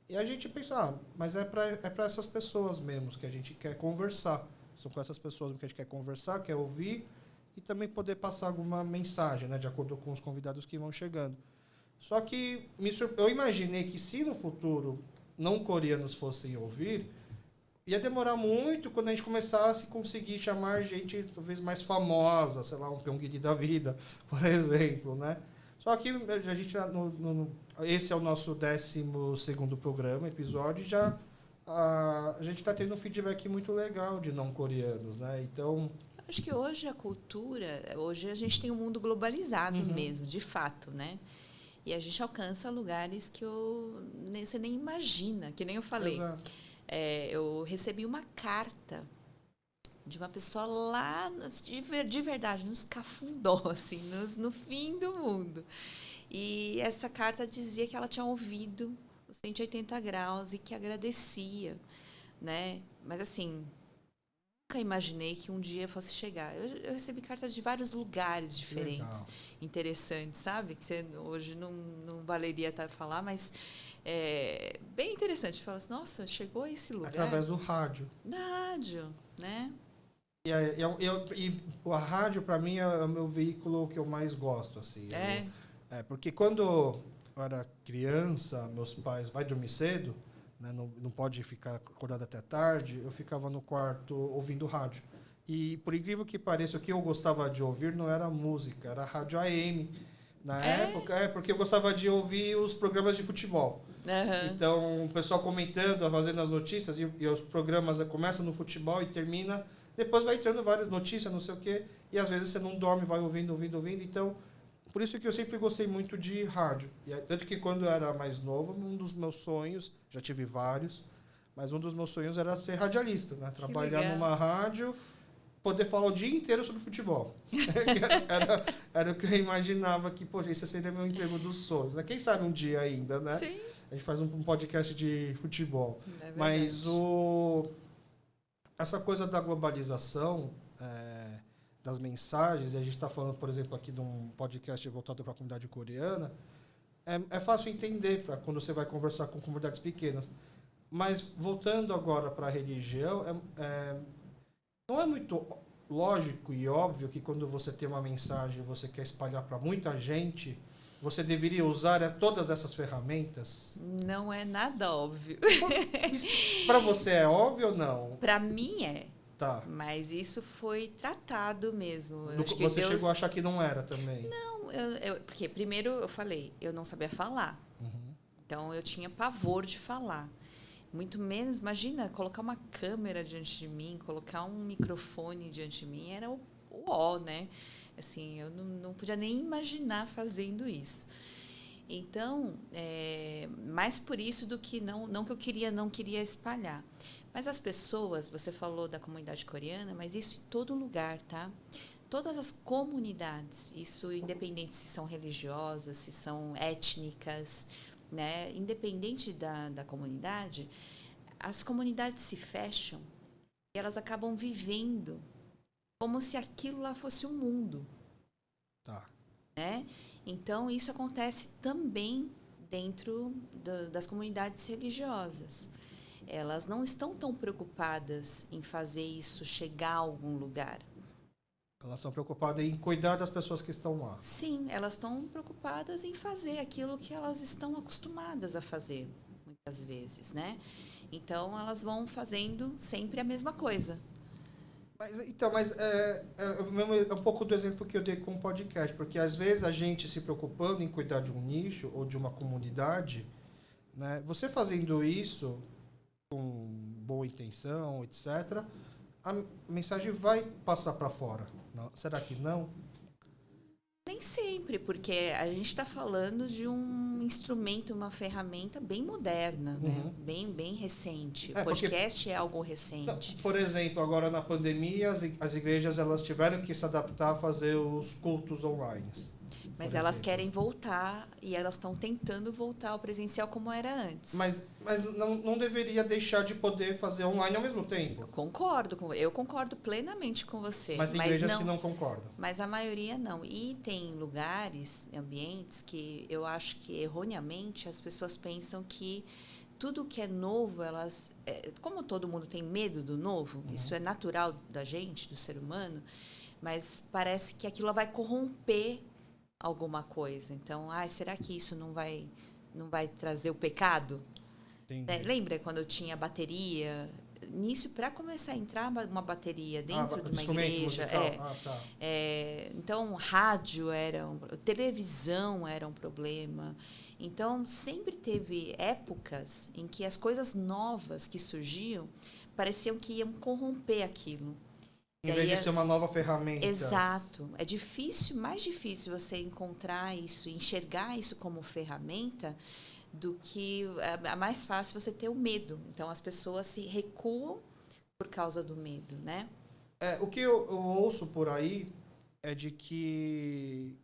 E a gente pensa, mas é para essas pessoas mesmo que a gente quer conversar. São com essas pessoas que a gente quer conversar, quer ouvir, e também poder passar alguma mensagem, né, de acordo com os convidados que vão chegando. Só que eu imaginei que se no futuro não coreanos fossem ouvir, ia demorar muito quando a gente começasse a conseguir chamar gente talvez mais famosa, sei lá, um Pyongyi da vida, por exemplo, né? Só que a gente esse é o nosso 12º programa, episódio, e já a gente está tendo um feedback muito legal de não coreanos, né? Então, acho que hoje hoje a gente tem um mundo globalizado mesmo, de fato, né? E a gente alcança lugares que você nem imagina, que nem eu falei. Exato. Eu recebi uma carta de uma pessoa lá, de verdade, nos Cafundó, assim, no fim do mundo. E essa carta dizia que ela tinha ouvido os 180 graus e que agradecia, né? Mas, assim, nunca imaginei que um dia fosse chegar. Eu recebi cartas de vários lugares diferentes, interessantes, sabe? Que hoje não valeria até falar, mas é bem interessante. Fala assim, nossa, chegou a esse lugar. Através do rádio. Da rádio, né? E a rádio, para mim, é o meu veículo que eu mais gosto, assim. Porque quando eu era criança, meus pais vai dormir cedo, né, não pode ficar acordado até tarde, eu ficava no quarto ouvindo rádio. E, por incrível que pareça, o que eu gostava de ouvir não era música, era rádio AM. Na época, porque eu gostava de ouvir os programas de futebol. Então, o pessoal comentando, fazendo as notícias, e os programas começam no futebol e termina, depois vai entrando várias notícias, não sei o quê, e às vezes você não dorme, vai ouvindo. Então, por isso que eu sempre gostei muito de rádio. Tanto que quando eu era mais novo, um dos meus sonhos, já tive vários, mas um dos meus sonhos era ser radialista, né? Trabalhar numa rádio, poder falar o dia inteiro sobre futebol. Era o que eu imaginava que, poxa, esse seria meu emprego dos sonhos. Né? Quem sabe um dia ainda, né? Sim. A gente faz um podcast de futebol. Mas essa coisa da globalização, das mensagens, e a gente está falando, por exemplo, aqui de um podcast voltado para a comunidade coreana, é fácil entender para quando você vai conversar com comunidades pequenas. Mas, voltando agora para a religião, não é muito lógico e óbvio que quando você tem uma mensagem e você quer espalhar para muita gente, você deveria usar todas essas ferramentas? Não é nada óbvio. Para você é óbvio ou não? Para mim é. Tá. Mas isso foi tratado mesmo. Você chegou a achar que não era também? Não, porque primeiro eu falei, eu não sabia falar. Então eu tinha pavor de falar. Muito menos, imagina, colocar uma câmera diante de mim, colocar um microfone diante de mim, era o ó, né? Assim, eu não podia nem imaginar fazendo isso. Então, mais por isso do que não que eu não queria espalhar. Mas as pessoas, você falou da comunidade coreana, mas isso em todo lugar, tá? Todas as comunidades, isso independente se são religiosas, se são étnicas, né? Independente da comunidade, as comunidades se fecham e elas acabam vivendo como se aquilo lá fosse um mundo, Tá. né? Então, isso acontece também dentro das comunidades religiosas. Elas não estão tão preocupadas em fazer isso chegar a algum lugar. Elas estão preocupadas em cuidar das pessoas que estão lá. Sim, elas estão preocupadas em fazer aquilo que elas estão acostumadas a fazer, muitas vezes, né? Então, elas vão fazendo sempre a mesma coisa. Mas é um pouco do exemplo que eu dei com o podcast, porque às vezes a gente se preocupando em cuidar de um nicho ou de uma comunidade, né? Você fazendo isso com boa intenção, etc., a mensagem vai passar para fora. Não? Será que não? Nem sempre, porque a gente está falando de um instrumento, uma ferramenta bem moderna, né? Uhum. Bem recente. O Porque, podcast é algo recente. por exemplo, agora na pandemia, as igrejas elas tiveram que se adaptar a fazer os cultos online. Mas elas querem voltar e elas estão tentando voltar ao presencial como era antes. Mas não deveria deixar de poder fazer online ao mesmo tempo. Eu concordo plenamente com você. Mas tem igrejas que não concordam. Mas a maioria não. E tem lugares, ambientes, que eu acho que erroneamente as pessoas pensam que tudo que é novo, como todo mundo tem medo do novo, isso é natural da gente, do ser humano, mas parece que aquilo vai corromper alguma coisa. Então, será que isso não vai trazer o pecado? Lembra quando eu tinha bateria? Nisso, para começar a entrar uma bateria dentro de uma igreja, então rádio televisão era um problema. Então sempre teve épocas em que as coisas novas que surgiam pareciam que iam corromper aquilo. Em vez de ser uma nova ferramenta. Exato. É mais difícil você encontrar isso, enxergar isso como ferramenta, do que é mais fácil você ter o medo. Então, as pessoas se recuam por causa do medo, né? O que eu ouço por aí é de que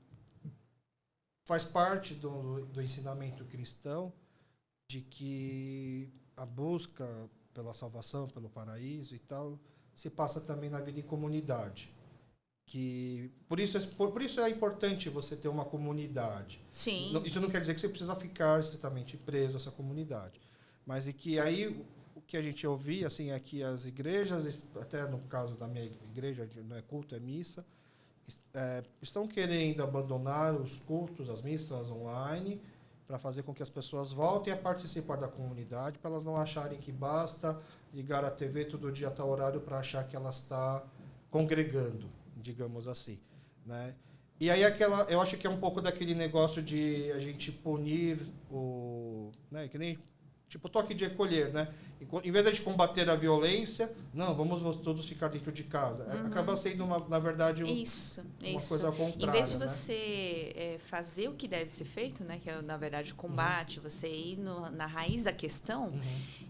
faz parte do ensinamento cristão de que a busca pela salvação, pelo paraíso e tal, se passa também na vida em comunidade. Por isso é importante você ter uma comunidade. Sim. Isso não quer dizer que você precisa ficar estritamente preso a essa comunidade. Mas que aí o que a gente ouvia assim, é que as igrejas, até no caso da minha igreja, não é culto, é missa, estão querendo abandonar os cultos, as missas online, para fazer com que as pessoas voltem a participar da comunidade, para elas não acharem que basta ligar a TV todo dia a tal horário para achar que ela está congregando, digamos assim, né? E aí eu acho que é um pouco daquele negócio de a gente punir né, que nem tipo toque de recolher, né? Em vez de a gente combater a violência, não, vamos todos ficar dentro de casa. Acaba sendo na verdade uma coisa contrária. Em vez de você fazer o que deve ser feito, né, que é na verdade o combate, você ir na raiz da questão,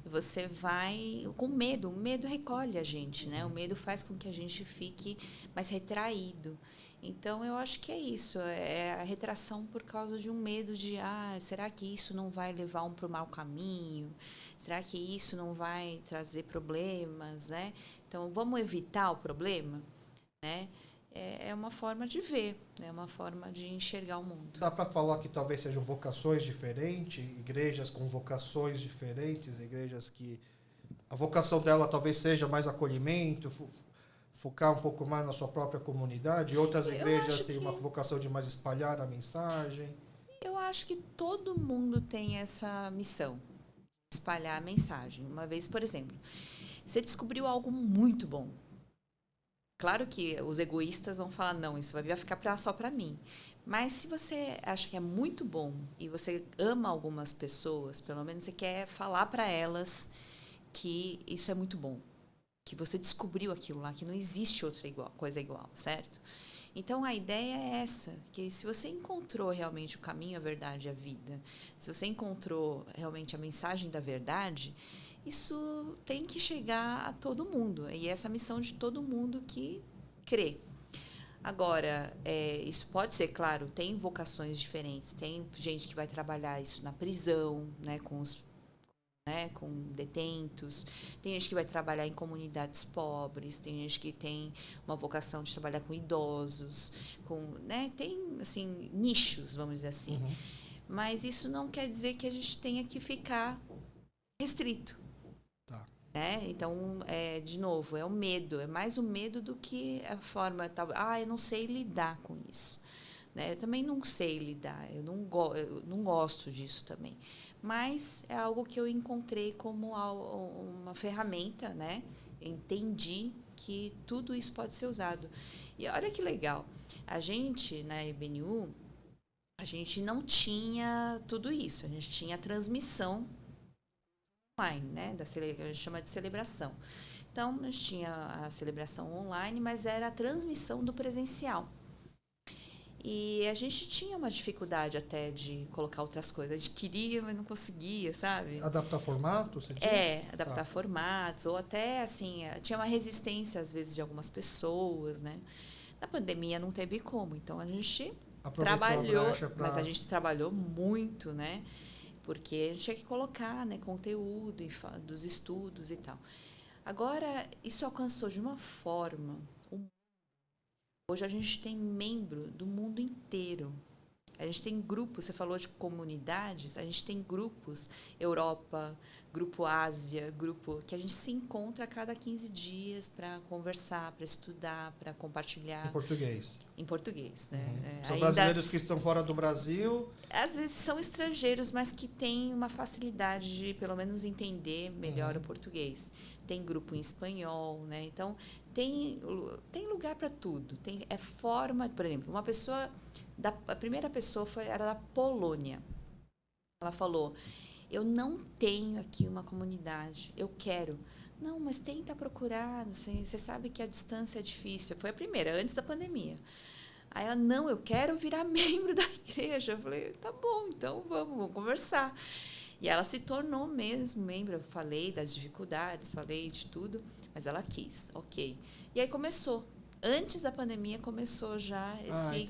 você vai com medo. O medo recolhe a gente, né? O medo faz com que a gente fique mais retraído. Então, eu acho que é isso, é a retração por causa de um medo de, será que isso não vai levar para o mau caminho? Será que isso não vai trazer problemas, né? Então, vamos evitar o problema, né? É uma forma de ver, é uma forma de enxergar o mundo. Dá para falar que talvez sejam vocações diferentes, igrejas com vocações diferentes, igrejas que a vocação dela talvez seja mais acolhimento, focar um pouco mais na sua própria comunidade, e outras igrejas têm uma vocação de mais espalhar a mensagem. Eu acho que todo mundo tem essa missão, espalhar a mensagem. Uma vez, por exemplo, você descobriu algo muito bom. Claro que os egoístas vão falar, não, isso vai ficar só para mim. Mas se você acha que é muito bom e você ama algumas pessoas, pelo menos você quer falar para elas que isso é muito bom. Que você descobriu aquilo lá, que não existe outra coisa igual, certo? Então, a ideia é essa, que se você encontrou realmente o caminho, a verdade e a vida, se você encontrou realmente a mensagem da verdade, isso tem que chegar a todo mundo. E essa é a missão de todo mundo que crê. Agora, isso pode ser, claro, tem vocações diferentes. Tem gente que vai trabalhar isso na prisão, né, com detentos. Tem gente que vai trabalhar em comunidades pobres. Tem gente que tem uma vocação de trabalhar com idosos. Tem, assim, nichos, vamos dizer assim. Uhum. Mas isso não quer dizer que a gente tenha que ficar restrito. Tá. Então, de novo, é o medo. É mais o medo do que a forma... eu não sei lidar com isso. Eu também não sei lidar. Eu não gosto disso também. Mas é algo que eu encontrei como uma ferramenta, né? Eu entendi que tudo isso pode ser usado. E olha que legal. A gente, na IBNU, a gente não tinha tudo isso. A gente tinha a transmissão online, né? Que a gente chama de celebração. Então, a gente tinha a celebração online, mas era a transmissão do presencial. E a gente tinha uma dificuldade até de colocar outras coisas. A gente queria, mas não conseguia, sabe? Adaptar formato, você diz? Adaptar formatos. Ou até, assim, tinha uma resistência, às vezes, de algumas pessoas, né? Na pandemia não teve como. Então, a gente trabalhou, mas a gente trabalhou muito, né? Porque a gente tinha que colocar, né, conteúdo dos estudos e tal. Agora, isso alcançou de uma forma... Hoje a gente tem membro do mundo inteiro. A gente tem grupos, você falou de comunidades, a gente tem grupos, Europa, grupo Ásia, grupo que a gente se encontra a cada 15 dias para conversar, para estudar, para compartilhar. Em português. Em português, né? Uhum. São brasileiros que estão fora do Brasil? Às vezes são estrangeiros, mas que têm uma facilidade de, pelo menos, entender melhor o português. Tem grupo em espanhol, né? Então, tem lugar para tudo. É forma, por exemplo, uma pessoa... A primeira pessoa era da Polônia. Ela falou, eu não tenho aqui uma comunidade, eu quero. Não, mas tenta procurar, assim, você sabe que a distância é difícil. Foi a primeira, antes da pandemia. Aí ela, não, eu quero virar membro da igreja. Eu falei, tá bom, então vamos conversar. E ela se tornou mesmo membro. Eu falei das dificuldades, falei de tudo, mas ela quis, ok. E aí começou. Antes da pandemia começou já esse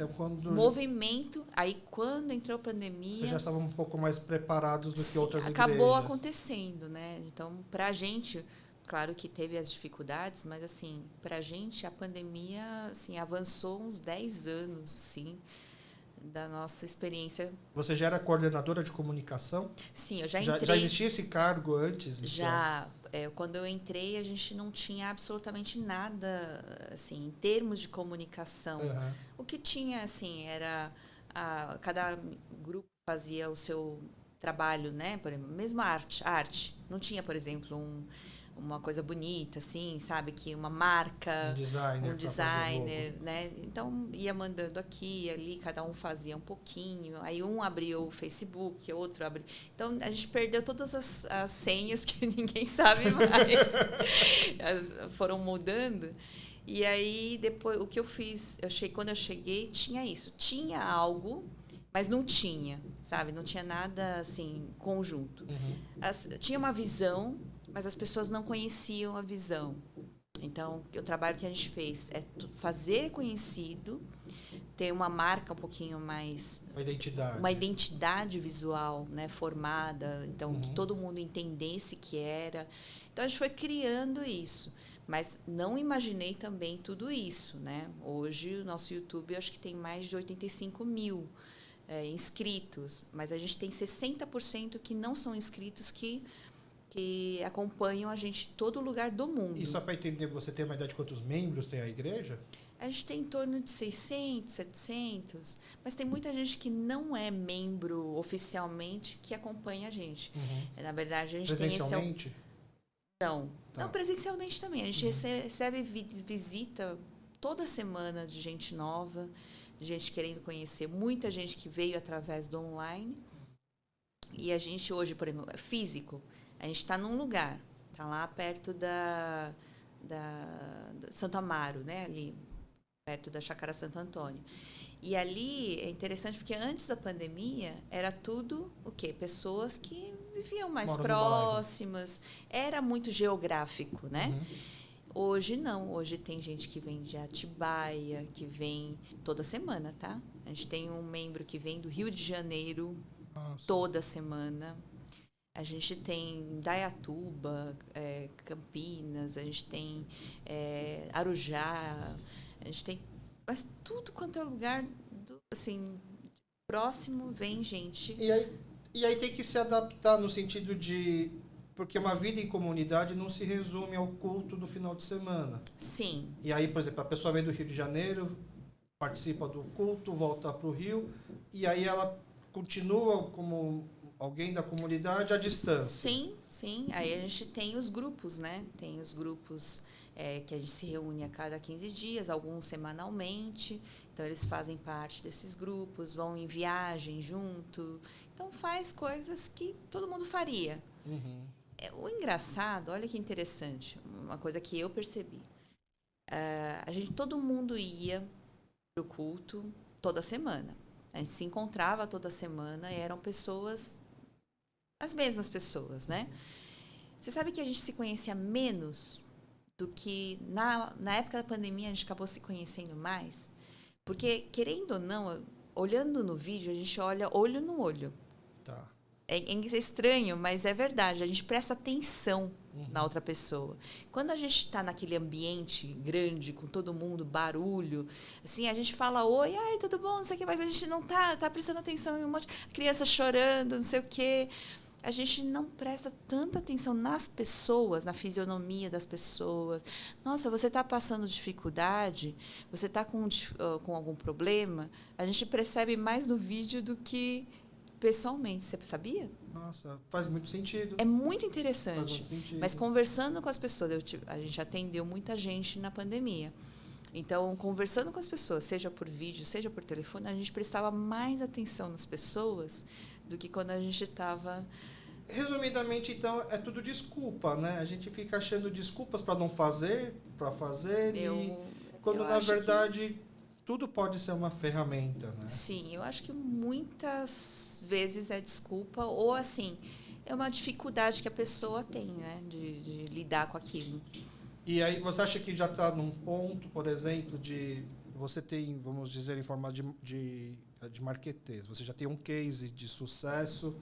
movimento. Aí quando entrou a pandemia... Vocês já estavam um pouco mais preparados do que outras igrejas. Acabou acontecendo, né? Então, para a gente, claro que teve as dificuldades, mas assim, para a gente a pandemia assim, avançou uns 10 anos, sim, da nossa experiência. Você já era coordenadora de comunicação? Sim, eu já entrei. Já existia esse cargo antes? Já. Quando eu entrei, a gente não tinha absolutamente nada, assim, em termos de comunicação. Uhum. O que tinha, assim, era... cada grupo fazia o seu trabalho, né? Por exemplo, mesmo a arte. Não tinha, por exemplo, uma coisa bonita, assim, sabe? Que uma marca, um designer, né? Então, ia mandando aqui, ali, cada um fazia um pouquinho. Aí um abriu o Facebook, outro abriu... Então, a gente perdeu todas as senhas, porque ninguém sabe mais. Foram mudando. E aí, depois, o que eu fiz? Quando eu cheguei, tinha isso. Tinha algo, mas não tinha, sabe? Não tinha nada, assim, conjunto. Uhum. Tinha uma visão, mas as pessoas não conheciam a visão. Então, o trabalho que a gente fez é fazer conhecido, ter uma marca um pouquinho mais... Uma identidade visual, né, formada, então, que todo mundo entendesse que era. Então, a gente foi criando isso. Mas não imaginei também tudo isso, né? Hoje, o nosso YouTube, eu acho que tem mais de 85 mil inscritos, mas a gente tem 60% que não são inscritos que acompanham a gente em todo lugar do mundo. E só para entender, você tem uma ideia de quantos membros tem a igreja? A gente tem em torno de 600, 700, mas tem muita gente que não é membro oficialmente que acompanha a gente. Na verdade, a gente presencialmente? Não, presencialmente também. A gente recebe visita toda semana de gente nova, de gente querendo conhecer, muita gente que veio através do online. E a gente hoje, por exemplo, é físico. A gente está num lugar, está lá perto da Santo Amaro, né? Ali, perto da Chácara Santo Antônio. E ali é interessante porque antes da pandemia era tudo o quê? Pessoas que viviam mais Moram no próximas, era muito geográfico, né? Uhum. Hoje não, hoje tem gente que vem de Atibaia, que vem toda semana, tá? A gente tem um membro que vem do Rio de Janeiro Nossa. toda semana. A gente tem Dayatuba, Campinas, a gente tem Arujá, a gente tem... Mas tudo quanto é lugar, assim, próximo, vem gente. E aí tem que se adaptar no sentido de... Porque uma vida em comunidade não se resume ao culto do final de semana. Sim. E aí, por exemplo, a pessoa vem do Rio de Janeiro, participa do culto, volta para o Rio, e aí ela continua como alguém da comunidade à distância. Sim, sim. Aí a gente tem os grupos, né? Tem os grupos que a gente se reúne a cada 15 dias, alguns semanalmente. Então, eles fazem parte desses grupos, vão em viagem junto. Então, faz coisas que todo mundo faria. Uhum. O engraçado, olha que interessante, uma coisa que eu percebi. Todo mundo ia para o culto toda semana. A gente se encontrava toda semana e eram pessoas, as mesmas pessoas, né? Você sabe que a gente se conhecia menos do que na época da pandemia a gente acabou se conhecendo mais? Porque, querendo ou não, olhando no vídeo, a gente olha olho no olho. Tá. É estranho, mas é verdade. A gente presta atenção na outra pessoa. Quando a gente está naquele ambiente grande, com todo mundo, barulho, assim, a gente fala oi, ai, tudo bom, não sei o quê, mas a gente não tá prestando atenção em um monte de criança chorando, não sei o quê. A gente não presta tanta atenção nas pessoas, na fisionomia das pessoas. Nossa, você está passando dificuldade? Você está com algum problema? A gente percebe mais no vídeo do que pessoalmente. Você sabia? Nossa, faz muito sentido. É muito interessante. Faz muito sentido. Mas conversando com as pessoas, a gente atendeu muita gente na pandemia. Então, conversando com as pessoas, seja por vídeo, seja por telefone, a gente prestava mais atenção nas pessoas do que quando a gente estava... Resumidamente, então, é tudo desculpa, né? A gente fica achando desculpas para não fazer, para fazer, quando, na verdade, tudo pode ser uma ferramenta, né? Sim, eu acho que muitas vezes é desculpa, ou, assim, é uma dificuldade que a pessoa tem, né? De lidar com aquilo. E aí, você acha que já está num ponto, por exemplo, de... Você tem, vamos dizer, em forma de marketês, você já tem um case de sucesso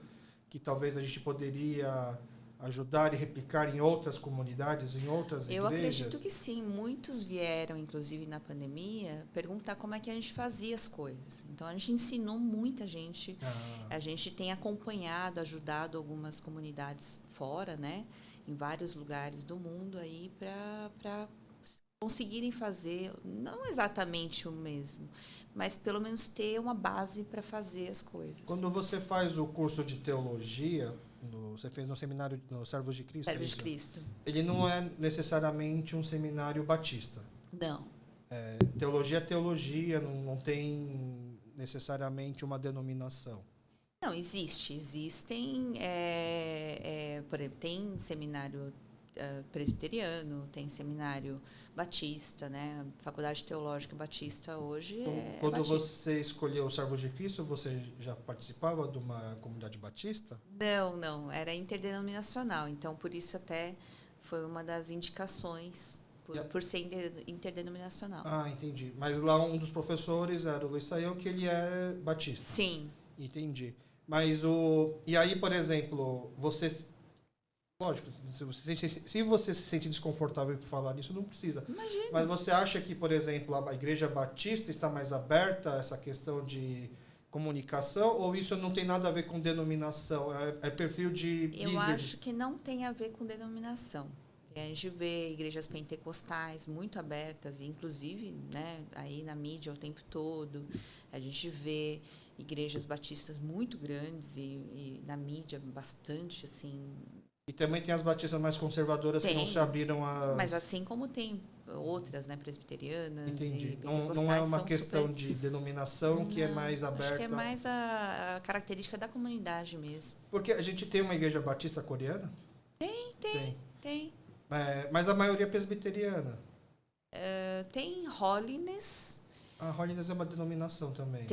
que talvez a gente poderia ajudar e replicar em outras comunidades, em outras igrejas? Eu acredito que sim. Muitos vieram, inclusive na pandemia, perguntar como é que a gente fazia as coisas. Então, a gente ensinou muita gente. A gente tem acompanhado, ajudado algumas comunidades fora, né? Em vários lugares do mundo aí para conseguirem fazer, não exatamente o mesmo, mas pelo menos ter uma base para fazer as coisas. Quando você faz o curso de teologia, você fez no seminário no Servos de Cristo? Servos de Cristo. Ele não é necessariamente um seminário batista. Não. Teologia é teologia, não tem necessariamente uma denominação. Não, existem, por exemplo, tem seminário presbiteriano, tem seminário batista, né? Faculdade Teológica Batista hoje Quando batista. você escolheu o Servos de Cristo, você já participava de uma comunidade batista? Não, era interdenominacional, então por isso até foi uma das indicações por ser interdenominacional. Ah, entendi. Mas lá um dos professores era o Luiz Saião, que ele é batista. Sim. Entendi. Mas e aí, por exemplo, você... Lógico, se você se sente desconfortável por falar nisso, não precisa. Imagina. Mas você acha que, por exemplo, a Igreja Batista está mais aberta a essa questão de comunicação, ou isso não tem nada a ver com denominação? É perfil de líder? Eu acho que não tem a ver com denominação. A gente vê igrejas pentecostais muito abertas, inclusive, né, aí na mídia o tempo todo. A gente vê igrejas batistas muito grandes e na mídia bastante, assim... E também tem as batistas mais conservadoras que não se abriram a... Mas assim como tem outras, né, presbiterianas. Entendi. E não é uma questão de denominação que é mais aberta. Acho que é mais a característica da comunidade mesmo. Porque a gente tem uma igreja batista coreana? Tem. Mas a maioria é presbiteriana. Tem Holiness. A Holiness é uma denominação também.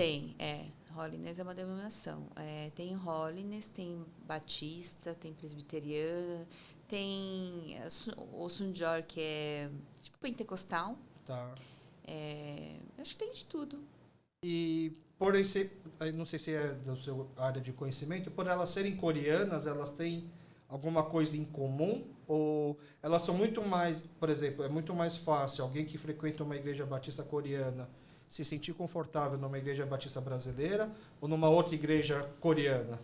Holiness é uma denominação. Tem Holiness, tem Batista, tem Presbiteriana, tem o Sunjor, que é tipo pentecostal. Tá. Acho que tem de tudo. E por esse, não sei se é da sua área de conhecimento, por elas serem coreanas, elas têm alguma coisa em comum? Ou elas são muito mais, por exemplo, é muito mais fácil alguém que frequenta uma igreja batista coreana se sentir confortável numa igreja batista brasileira ou numa outra igreja coreana?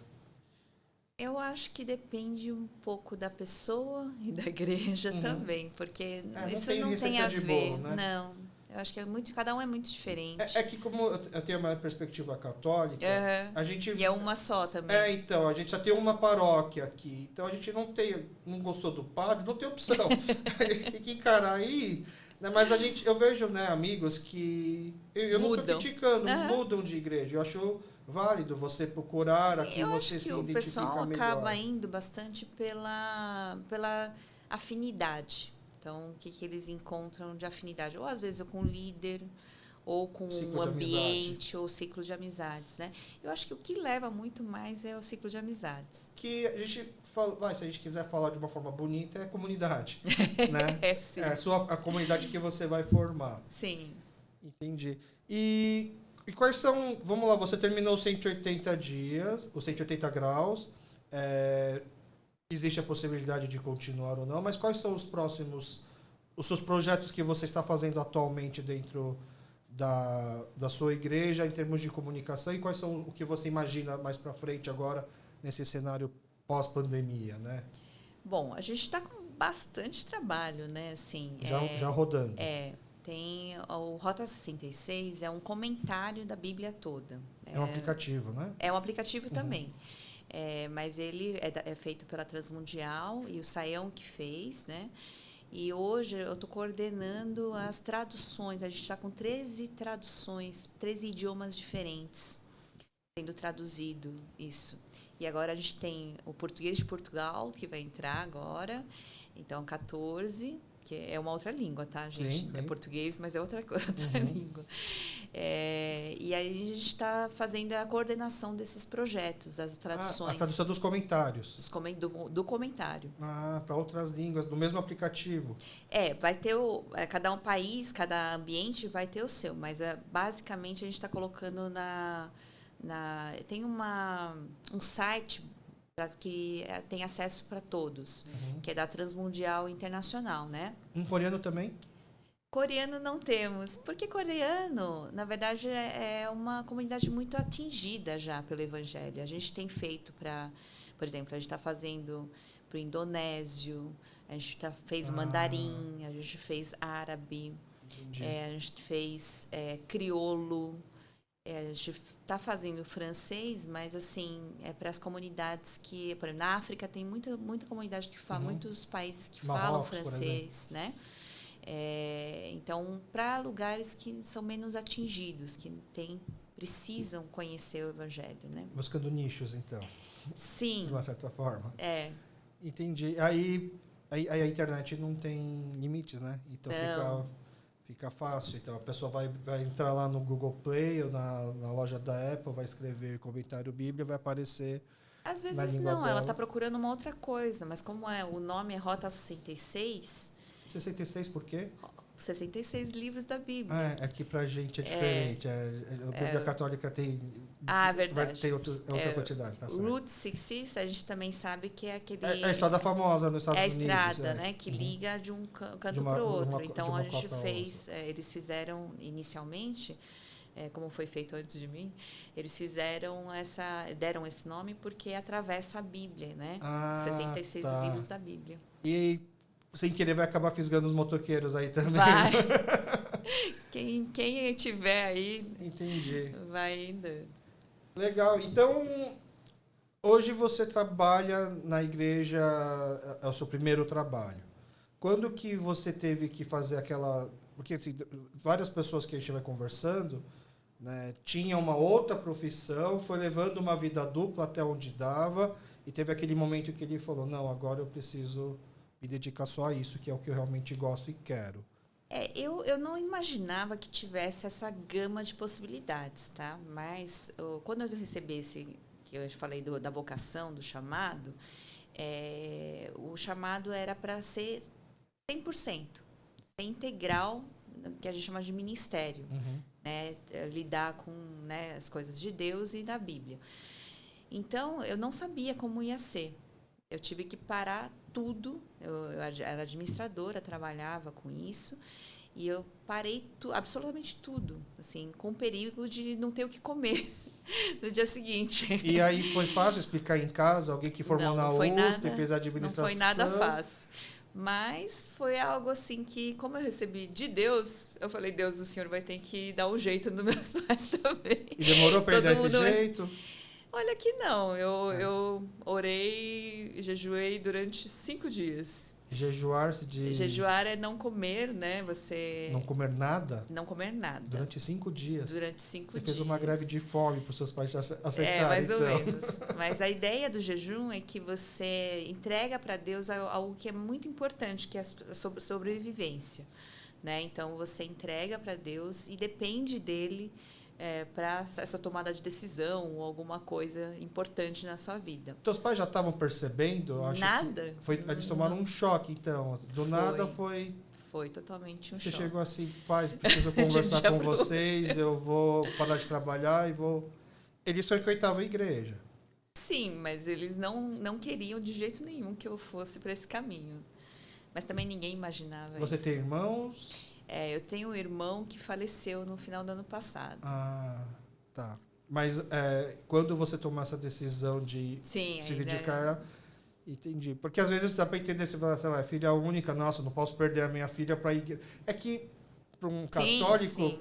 Eu acho que depende um pouco da pessoa e da igreja também, porque isso não tem a ver. Bolo, né? Não, eu acho que cada um é muito diferente. É que como eu tenho uma perspectiva católica, a gente... E é uma só também. Então, a gente só tem uma paróquia aqui. Então, a gente não gostou do padre, não tem opção. A gente tem que encarar aí... Né? Mas eu vejo, né, amigos que... Eu não estou criticando, mudam de igreja. Eu acho válido você procurar aqui, você se identificar melhor. O pessoal acaba indo bastante pela afinidade. Então, o que eles encontram de afinidade? Ou às vezes com o líder, ou com o ambiente, ou ciclo de amizades, né? Eu acho que o que leva muito mais é o ciclo de amizades. Que a gente fala, se a gente quiser falar de uma forma bonita, é comunidade, né? Sim. É a comunidade que você vai formar. Sim. Entendi. E quais são... Vamos lá, você terminou os 180 dias, os 180 graus. Existe a possibilidade de continuar ou não, mas quais são os seus projetos que você está fazendo atualmente dentro da sua igreja em termos de comunicação e quais são o que você imagina mais para frente agora nesse cenário pós-pandemia, né? Bom, a gente está com bastante trabalho, né? Assim, já rodando. Tem o Rota 66, é um comentário da Bíblia toda. É um aplicativo, né? É um aplicativo também. Mas ele é feito pela Transmundial e o Saião que fez, né? E hoje eu estou coordenando as traduções. A gente está com 13 traduções, 13 idiomas diferentes sendo traduzido isso. E agora a gente tem o português de Portugal, que vai entrar agora. Então, 14, que é uma outra língua, tá, gente? Sim. É português, mas é outra língua. E aí a gente está fazendo a coordenação desses projetos, das traduções. A tradução dos comentários. Do comentário. Para outras línguas, do mesmo aplicativo. Vai ter cada um país, cada ambiente vai ter o seu, mas basicamente a gente está colocando tem um site que tem acesso para todos, que é da Transmundial Internacional, né? Em coreano também? Coreano não temos, porque coreano, na verdade, é uma comunidade muito atingida já pelo Evangelho. A gente tem feito por exemplo, a gente está fazendo para o indonésio, a gente fez mandarim, a gente fez árabe, a gente fez crioulo, a gente está fazendo francês, mas assim para as comunidades que, por exemplo, na África tem muita comunidade que fala, muitos países que Marrocos, falam francês, né? Então, para lugares que são menos atingidos, que precisam conhecer o Evangelho, né? Buscando nichos, então. Sim. De uma certa forma. Entendi. Aí a internet não tem limites, né? Então fica fácil. Então a pessoa vai entrar lá no Google Play ou na loja da Apple, vai escrever comentário Bíblia, vai aparecer. Às vezes não, ela está procurando uma outra coisa, mas como o nome é Rota 66... 66 por quê? 66 livros da Bíblia. Aqui pra gente é diferente. A Bíblia Católica tem... verdade. Tem outra quantidade, tá certo. Route 66, a gente também sabe que é aquele... É a estrada famosa nos Estados Unidos. É a estrada, né? Que liga de um canto para o outro. Então, a gente fez... eles fizeram, inicialmente, como foi feito antes de mim, eles deram esse nome porque atravessa a Bíblia, né? 66 livros da Bíblia. E... sem querer vai acabar fisgando os motoqueiros aí também. Vai. Quem tiver aí... Entendi. Vai indo. Legal. Então, hoje você trabalha na igreja, é o seu primeiro trabalho. Quando que você teve que fazer aquela... Porque assim, várias pessoas que a gente vai conversando, né, tinham uma outra profissão, foi levando uma vida dupla até onde dava, e teve aquele momento que ele falou, não, agora eu preciso... me dedicar só a isso, que é o que eu realmente gosto e quero. Eu não imaginava que tivesse essa gama de possibilidades, tá? Mas quando eu recebi que eu falei da vocação, do chamado, o chamado era para ser 100%, ser integral, que a gente chama de ministério, né? Lidar com, né, as coisas de Deus e da Bíblia. Então, eu não sabia como ia ser. Eu tive que parar tudo. Eu era administradora, trabalhava com isso. E eu parei absolutamente tudo, assim, com perigo de não ter o que comer no dia seguinte. E aí foi fácil explicar em casa? Alguém que formou na USP, fez a administração? Não foi nada fácil. Mas foi algo assim que, como eu recebi de Deus, eu falei, Deus, o Senhor vai ter que dar um jeito nos meus pais também. E demorou para dar esse jeito? Olha que não, eu orei, jejuei durante 5 dias. Jejuar se diz... Jejuar é não comer, né? Você... Não comer nada? Não comer nada. Durante 5 dias? Durante 5 dias. Você fez uma greve de fome para os seus pais aceitarem, mais ou menos. Mas a ideia do jejum é que você entrega para Deus algo que é muito importante, que é a sobrevivência. Né? Então, você entrega para Deus e depende dele para essa tomada de decisão ou alguma coisa importante na sua vida. Teus pais já estavam percebendo? Nada. Eles tomaram um choque, então. Nada foi... Foi totalmente um choque. Você chegou assim, pais, preciso conversar com vocês, eu vou parar de trabalhar e vou... Eles frequentavam a igreja. Sim, mas eles não queriam de jeito nenhum que eu fosse para esse caminho. Mas também ninguém imaginava Você isso. tem irmãos? Eu tenho um irmão que faleceu no final do ano passado. Ah, tá. Mas quando você tomou essa decisão de se dedicar... Entendi. Porque às vezes dá para entender, você fala, sei lá, filha única, nossa, não posso perder a minha filha para a igreja. É que para um católico,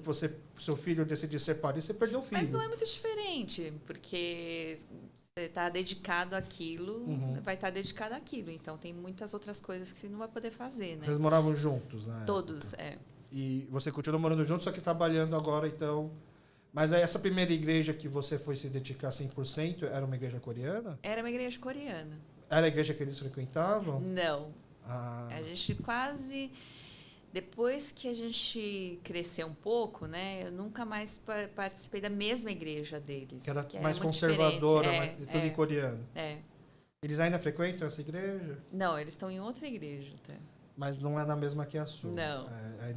seu filho decidir separar, você perdeu o filho. Mas não é muito diferente, porque você está dedicado àquilo, vai estar dedicado àquilo. Então, tem muitas outras coisas que você não vai poder fazer, né? Vocês moravam juntos, né? Todos, E você continua morando junto, só que trabalhando agora, então... Mas aí essa primeira igreja que você foi se dedicar 100%, era uma igreja coreana? Era uma igreja coreana. Era a igreja que eles frequentavam? Não. A gente quase... Depois que a gente cresceu um pouco, né, eu nunca mais participei da mesma igreja deles. Que era mais conservadora, tudo em coreano. É. Eles ainda frequentam essa igreja? Não, eles estão em outra igreja até. Mas não é na mesma que a sua? Não.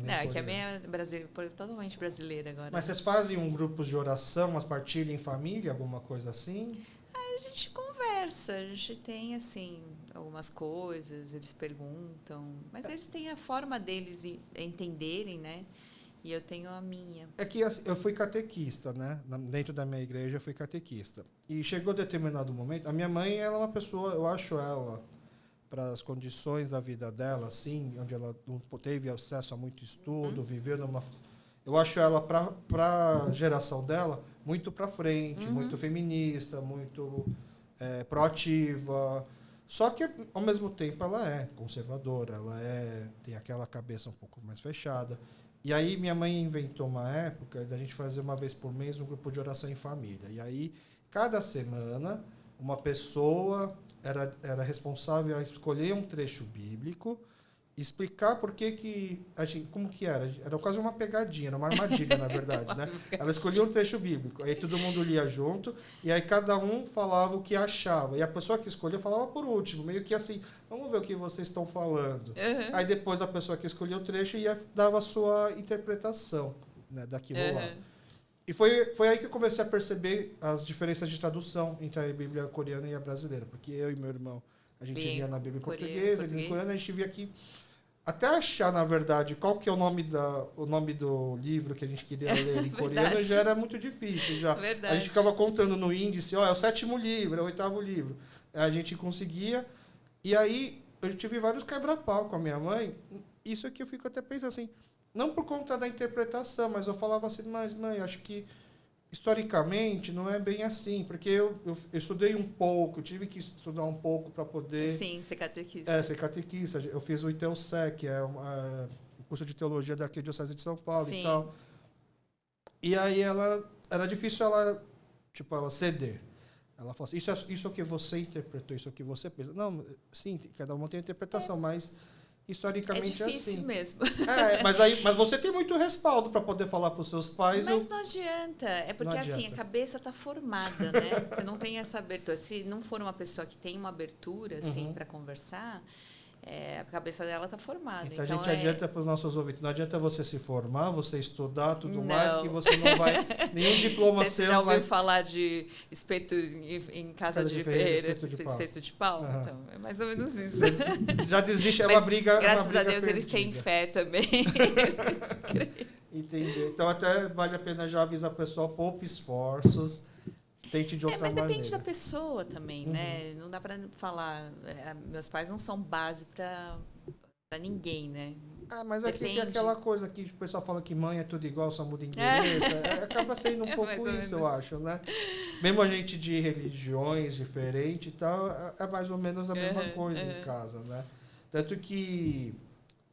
É que a minha é totalmente brasileira agora. Mas vocês fazem um grupo de oração, umas partilhas em família, alguma coisa assim? A gente conversa, a gente tem, assim, algumas coisas, eles perguntam. Mas eles têm a forma deles entenderem, né? E eu tenho a minha. É que assim, eu fui catequista, né? Dentro da minha igreja eu fui catequista. E chegou determinado momento... A minha mãe, ela é uma pessoa, eu acho ela... para as condições da vida dela, assim, onde ela não teve acesso a muito estudo, viveu numa... Eu acho ela, para a geração dela, muito para frente, muito feminista, muito proativa. Só que, ao mesmo tempo, ela é conservadora, ela tem aquela cabeça um pouco mais fechada. E aí, minha mãe inventou uma época da gente fazer uma vez por mês um grupo de oração em família. E aí, cada semana, uma pessoa... Era responsável a escolher um trecho bíblico, explicar por que como que era. Era quase uma pegadinha, era uma armadilha, na verdade, né? Ela escolhia um trecho bíblico, aí todo mundo lia junto, e aí cada um falava o que achava. E a pessoa que escolheu falava por último, meio que assim, vamos ver o que vocês estão falando. Aí depois a pessoa que escolheu o trecho dava a sua interpretação, né, daquilo lá. E foi aí que eu comecei a perceber as diferenças de tradução entre a Bíblia coreana e a brasileira. Porque eu e meu irmão, a gente lia na Bíblia em português, ele em coreano, a gente via aqui... Até achar, na verdade, qual que é o nome do livro que a gente queria ler em coreano, já era muito difícil. Já. A gente ficava contando no índice, é o 7º livro, é o 8º livro. A gente conseguia. E aí, eu tive vários quebra-pau com a minha mãe. Isso aqui eu fico até pensando assim... Não por conta da interpretação, mas eu falava assim, mas mãe, acho que historicamente não é bem assim, porque eu estudei um pouco, tive que estudar um pouco para poder... Sim, ser catequista. Ser catequista. Eu fiz o ITEUSEC, que é um curso de teologia da Arquidiocese de São Paulo e tal. E aí era difícil ela ceder. Ela falou assim, isso é o que você interpretou, isso é o que você pensa. Não, sim, cada um tem a interpretação, mas... historicamente É difícil assim. mesmo. Mas você tem muito respaldo para poder falar para os seus pais. Mas não adianta. É porque, assim, adianta. a cabeça está formada, né? Você não tem essa abertura. Se não for uma pessoa que tem uma abertura, assim, para conversar, a cabeça dela está formada. Então, a Então, gente adianta para os nossos ouvintes. Não adianta você se formar, você estudar, tudo mais, que Não. você não vai... Nenhum diploma Você seu já ouviu vai... falar de espeto em casa de ferreira, espeto de pau? Uhum. Então, é mais ou menos isso. Você já desiste, é Mas, uma briga graças uma briga a Deus, perdida. eles têm fé também. Entendi. Então, até vale a pena já avisar o pessoal, poupe esforços, tente de outra Mas maneira. depende da pessoa também, né? Não dá para falar... meus pais não são base para ninguém, né? Mas aqui tem aquela coisa que o pessoal fala que mãe é tudo igual, só muda endereço. Acaba sendo um pouco isso, eu acho, né? Mesmo a gente de religiões diferentes e tal, é mais ou menos a mesma coisa em casa, né? Tanto que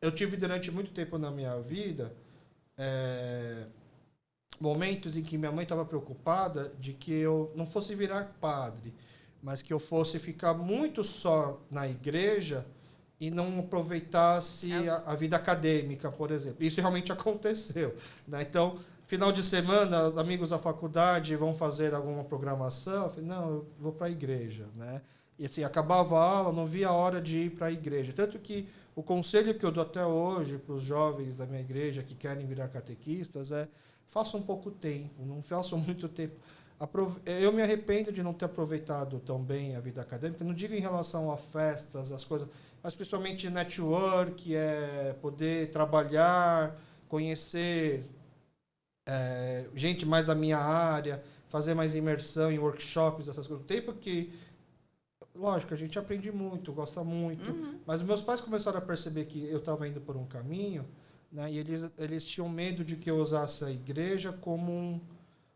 eu tive durante muito tempo na minha vida momentos em que minha mãe estava preocupada de que eu não fosse virar padre, mas que eu fosse ficar muito só na igreja e não aproveitasse a vida acadêmica, por exemplo. Isso realmente aconteceu, né? Então, final de semana, os amigos da faculdade vão fazer alguma programação. Eu falei, não, eu vou para a igreja, né? E assim, acabava a aula, não via a hora de ir para a igreja. Tanto que o conselho que eu dou até hoje para os jovens da minha igreja que querem virar catequistas é: façam pouco tempo, não façam muito tempo. Eu me arrependo de não ter aproveitado tão bem a vida acadêmica, não digo em relação a festas, as coisas, mas principalmente network, poder trabalhar, conhecer gente mais da minha área, fazer mais imersão em workshops, essas coisas. O tempo que, lógico, a gente aprende muito, gosta muito, mas meus pais começaram a perceber que eu estava indo por um caminho, né, e eles tinham medo de que eu usasse a igreja como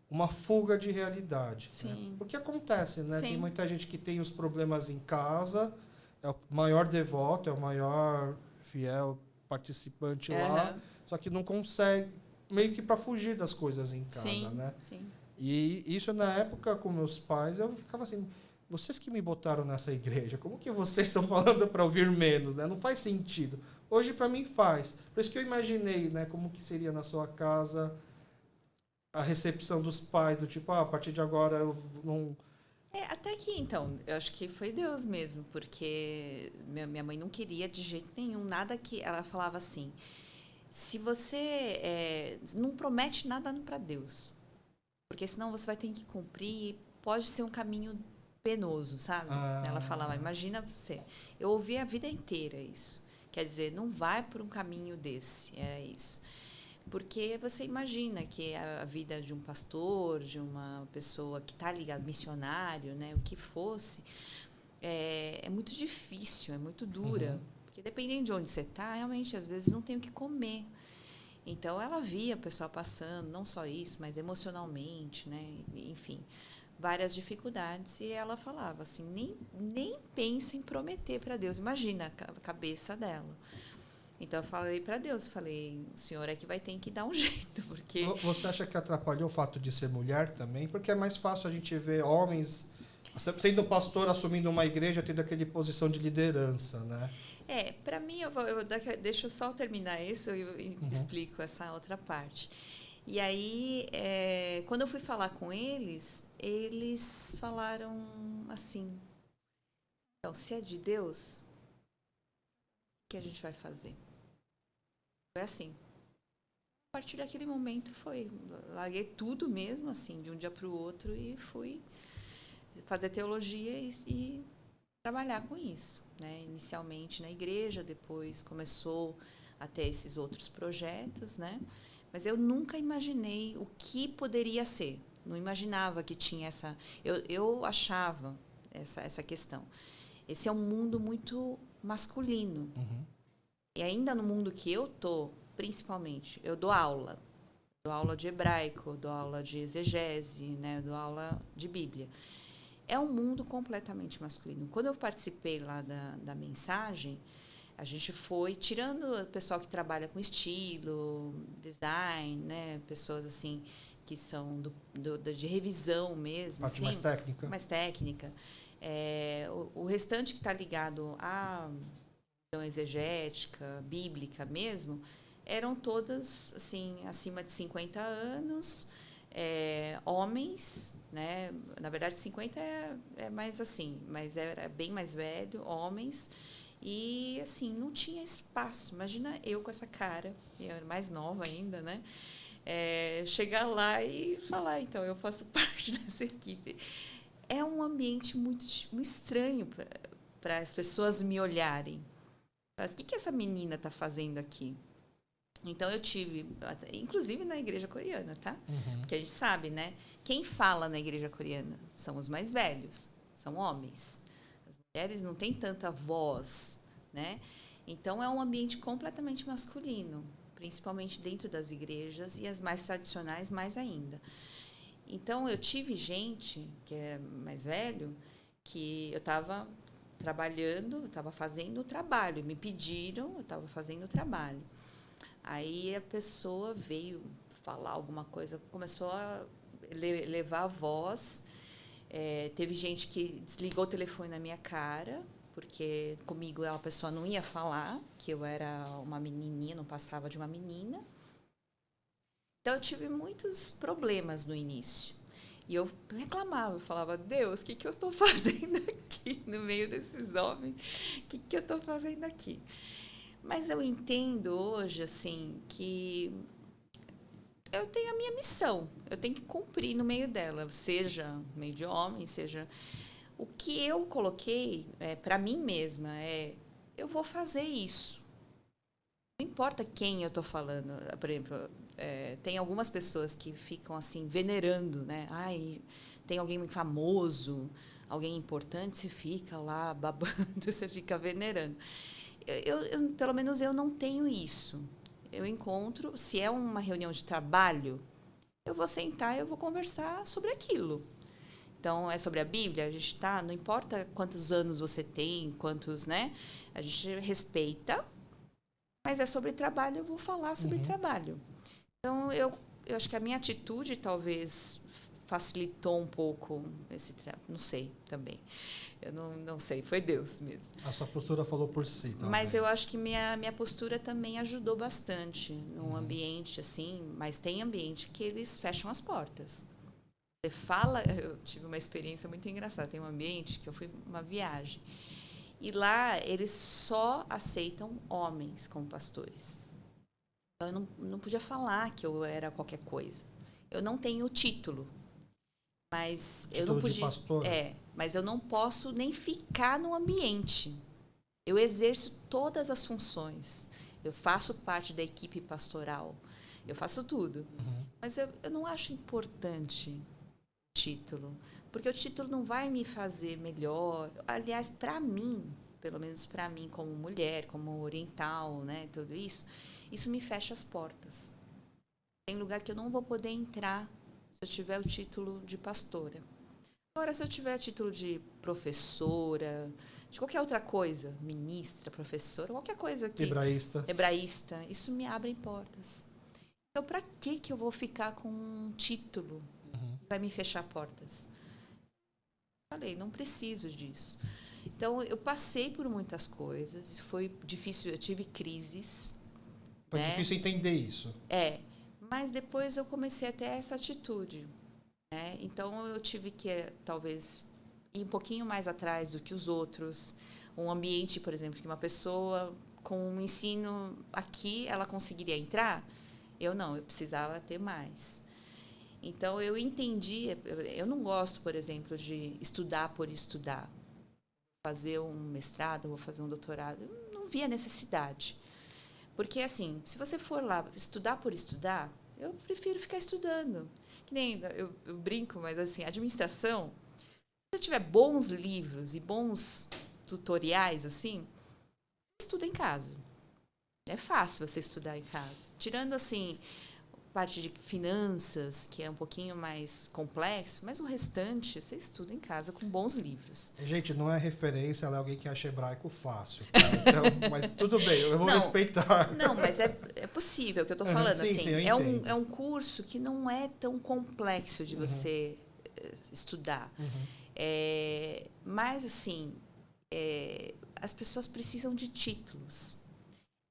uma fuga de realidade. Sim. Né? Porque acontece, né? Sim. Tem muita gente que tem os problemas em casa, é o maior devoto, é o maior fiel participante lá, só que não consegue, meio que para fugir das coisas em casa, né? Sim. E isso, na época, com meus pais, eu ficava assim: vocês que me botaram nessa igreja, como que vocês estão falando para ouvir menos, né? Não faz sentido. Hoje, para mim, faz. Por isso que eu imaginei, né, como que seria na sua casa a recepção dos pais, do tipo, a partir de agora eu não... Até que, então, eu acho que foi Deus mesmo, porque minha mãe não queria de jeito nenhum, nada que... Ela falava assim, se você não promete nada para Deus, porque senão você vai ter que cumprir, pode ser um caminho penoso, sabe? Ela falava, imagina você. Eu ouvi a vida inteira isso. Quer dizer, não vai por um caminho desse, era isso. Porque você imagina que a vida de um pastor, de uma pessoa que está ligada, missionário, né, o que fosse, é muito difícil, é muito dura. Porque dependendo de onde você está, realmente, às vezes, não tem o que comer. Então, ela via a pessoa passando, não só isso, mas emocionalmente, né, enfim, várias dificuldades. E ela falava assim, nem pensa em prometer para Deus. Imagina a cabeça dela. Então, eu falei para Deus, o senhor é que vai ter que dar um jeito, porque... Você acha que atrapalhou o fato de ser mulher também? Porque é mais fácil a gente ver homens, sendo pastor, assumindo uma igreja, tendo aquele posição de liderança, né? Para mim, deixa eu só terminar isso e eu explico essa outra parte. E aí, quando eu fui falar com eles falaram assim, então, se é de Deus, o que a gente vai fazer? Foi assim. A partir daquele momento larguei tudo mesmo, assim, de um dia para o outro e fui fazer teologia e trabalhar com isso, né? Inicialmente na igreja, depois começou a ter esses outros projetos, né? Mas eu nunca imaginei o que poderia ser. Não imaginava que tinha essa... Eu achava essa questão. Esse é um mundo muito masculino. E ainda no mundo que eu tô, principalmente, eu dou aula de hebraico, dou aula de exegese, né, dou aula de Bíblia. É um mundo completamente masculino. Quando eu participei lá da mensagem, a gente foi tirando o pessoal que trabalha com estilo, design, né, pessoas assim que são de revisão mesmo, Parte assim, mais técnica. mais técnica. O restante que está ligado a exegética, bíblica mesmo, eram todas assim acima de 50 anos, homens, né? Na verdade 50 é mais assim, mas era bem mais velho, homens, e assim não tinha espaço. Imagina eu com essa cara, eu era mais nova ainda, né? Chegar lá e falar, então eu faço parte dessa equipe. É um ambiente muito, muito estranho para as pessoas me olharem. Mas o que essa menina está fazendo aqui? Então eu tive, inclusive na igreja coreana, tá? Porque a gente sabe, né? Quem fala na igreja coreana são os mais velhos, são homens. As mulheres não têm tanta voz, né? Então é um ambiente completamente masculino, principalmente dentro das igrejas, e as mais tradicionais mais ainda. Então eu tive gente que é mais velho, que eu estava trabalhando, estava fazendo o trabalho, me pediram, eu estava fazendo o trabalho. Aí a pessoa veio falar alguma coisa, começou a levar a voz. Teve gente que desligou o telefone na minha cara, porque comigo a pessoa não ia falar, que eu era uma menininha, não passava de uma menina. Então eu tive muitos problemas no início. E eu reclamava, eu falava, Deus, o que eu estou fazendo aqui no meio desses homens? O que eu estou fazendo aqui? Mas eu entendo hoje, assim, que eu tenho a minha missão. Eu tenho que cumprir no meio dela, seja no meio de homens, seja... O que eu coloquei para mim mesma eu vou fazer isso. Não importa quem eu estou falando. Por exemplo, tem algumas pessoas que ficam assim, venerando, né? Ai, tem alguém famoso, alguém importante, você fica lá babando, você fica venerando. Pelo menos eu não tenho isso. Eu encontro, se é uma reunião de trabalho, eu vou sentar e eu vou conversar sobre aquilo. Então, é sobre a Bíblia, a gente não importa quantos anos você tem, quantos, né? A gente respeita, mas é sobre trabalho, eu vou falar sobre trabalho. Então, eu acho que a minha atitude talvez facilitou um pouco esse trabalho. Não sei também. Eu não sei, foi Deus mesmo. A sua postura falou por si, talvez. Mas eu acho que minha postura também ajudou bastante num ambiente assim, mas tem ambiente que eles fecham as portas. Você fala, eu tive uma experiência muito engraçada, tem um ambiente que eu fui uma viagem, e lá eles só aceitam homens como pastores. Então eu não podia falar que eu era qualquer coisa. Eu não tenho título. Mas eu não podia, de pastor? Mas eu não posso nem ficar no ambiente. Eu exerço todas as funções. Eu faço parte da equipe pastoral. Eu faço tudo. Mas eu não acho importante o título, porque o título não vai me fazer melhor. Aliás, para mim, pelo menos para mim como mulher, como oriental, né, tudo isso me fecha as portas. Tem lugar que eu não vou poder entrar se eu tiver o título de pastora. Agora, se eu tiver título de professora, de qualquer outra coisa, ministra, professora, qualquer coisa que... Hebraísta, isso me abre portas. Então, para que eu vou ficar com um título que vai me fechar portas? Falei, não preciso disso. Então, eu passei por muitas coisas, foi difícil, eu tive crises. Foi difícil entender isso. Mas depois eu comecei a ter essa atitude, né? Então eu tive que talvez ir um pouquinho mais atrás do que os outros. Um ambiente, por exemplo, que uma pessoa com um ensino aqui ela conseguiria entrar, eu não, eu precisava ter mais. Então eu entendi, eu não gosto, por exemplo, de estudar por estudar, fazer um mestrado, vou fazer um doutorado, eu não via necessidade. Porque, assim, se você for lá estudar por estudar, eu prefiro ficar estudando. Que nem eu brinco, mas, assim, administração, se você tiver bons livros e bons tutoriais, assim, você estuda em casa. É fácil você estudar em casa. Tirando, assim, parte de finanças, que é um pouquinho mais complexo, mas o restante você estuda em casa com bons livros. Gente, não é referência, ela é alguém que acha hebraico fácil. Tá? Então, mas tudo bem, eu vou respeitar. Não, mas é possível, o que eu estou falando. Sim, assim, sim, é um curso que não é tão complexo de você estudar. Mas, assim, as pessoas precisam de títulos.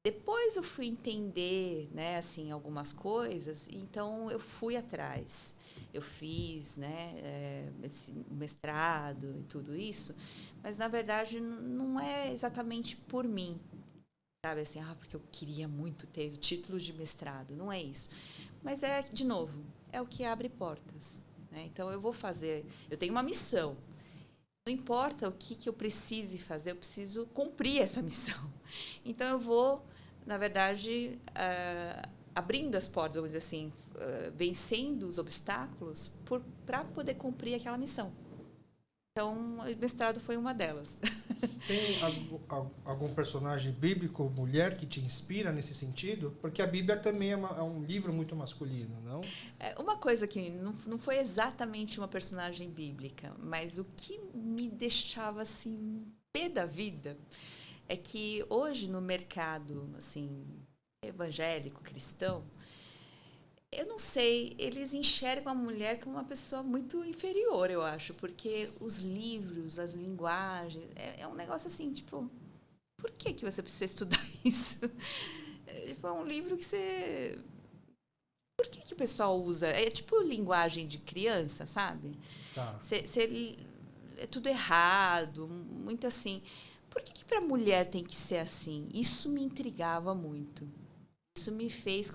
Depois eu fui entender, né, assim, algumas coisas, então eu fui atrás. Eu fiz, né, esse mestrado e tudo isso, mas na verdade não é exatamente por mim, sabe, assim, porque eu queria muito ter o título de mestrado, não é isso. Mas de novo, é o que abre portas, né? Então eu vou fazer, eu tenho uma missão. Não importa o que eu precise fazer, eu preciso cumprir essa missão. Então eu vou, na verdade, abrindo as portas, vamos dizer assim, vencendo os obstáculos para poder cumprir aquela missão. Então, o mestrado foi uma delas. Tem algum personagem bíblico, mulher, que te inspira nesse sentido? Porque a Bíblia também é um livro muito masculino, não? Uma coisa que não foi exatamente uma personagem bíblica, mas o que me deixava assim, pé da vida, é que hoje no mercado assim, evangélico, cristão, eu não sei, eles enxergam a mulher como uma pessoa muito inferior, eu acho, porque os livros, as linguagens, é um negócio assim, tipo, por que você precisa estudar isso? É um livro que você... Por que o pessoal usa? É tipo linguagem de criança, sabe? Tá. É tudo errado, muito assim. Por que para mulher tem que ser assim? Isso me intrigava muito. Isso me fez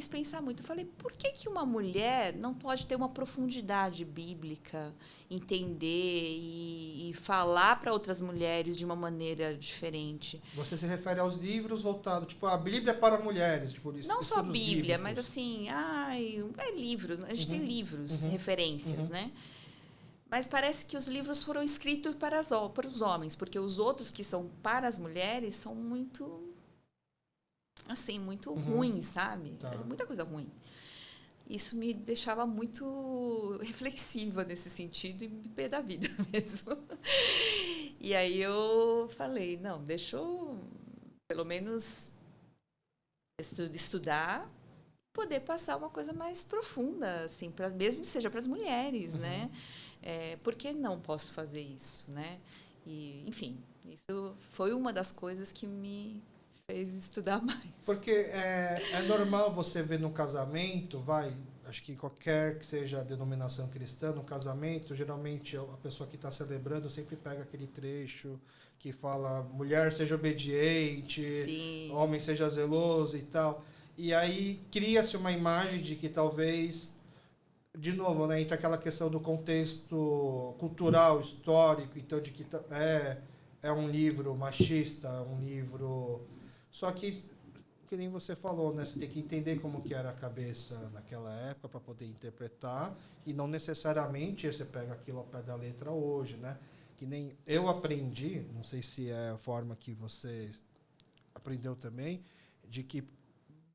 pensar muito. Eu falei, por que uma mulher não pode ter uma profundidade bíblica, entender e falar para outras mulheres de uma maneira diferente? Você se refere aos livros voltados, tipo, a Bíblia para mulheres, tipo, Não só a estudos Bíblia, bíblicos. mas assim, livros. A gente tem livros, referências, né? Mas parece que os livros foram escritos para os homens, porque os outros que são para as mulheres são muito, assim, muito ruins, sabe? Tá. Muita coisa ruim. Isso me deixava muito reflexiva nesse sentido e me pé da vida mesmo. E aí eu falei, não, deixa eu pelo menos estudar, poder passar uma coisa mais profunda, assim, mesmo que seja para as mulheres, né? Por que não posso fazer isso, né? E, enfim, isso foi uma das coisas que me fez estudar mais. Porque é normal você ver no casamento, acho que qualquer que seja a denominação cristã, no casamento, geralmente a pessoa que está celebrando sempre pega aquele trecho que fala mulher seja obediente, Sim. homem seja zeloso e tal. E aí cria-se uma imagem de que talvez, de novo, né, entra aquela questão do contexto cultural, histórico, então de que é um livro machista, um livro... Só que nem você falou, né? Você tem que entender como que era a cabeça naquela época para poder interpretar e não necessariamente você pega aquilo ao pé da letra hoje, né? Que nem eu aprendi, não sei se é a forma que você aprendeu também, de que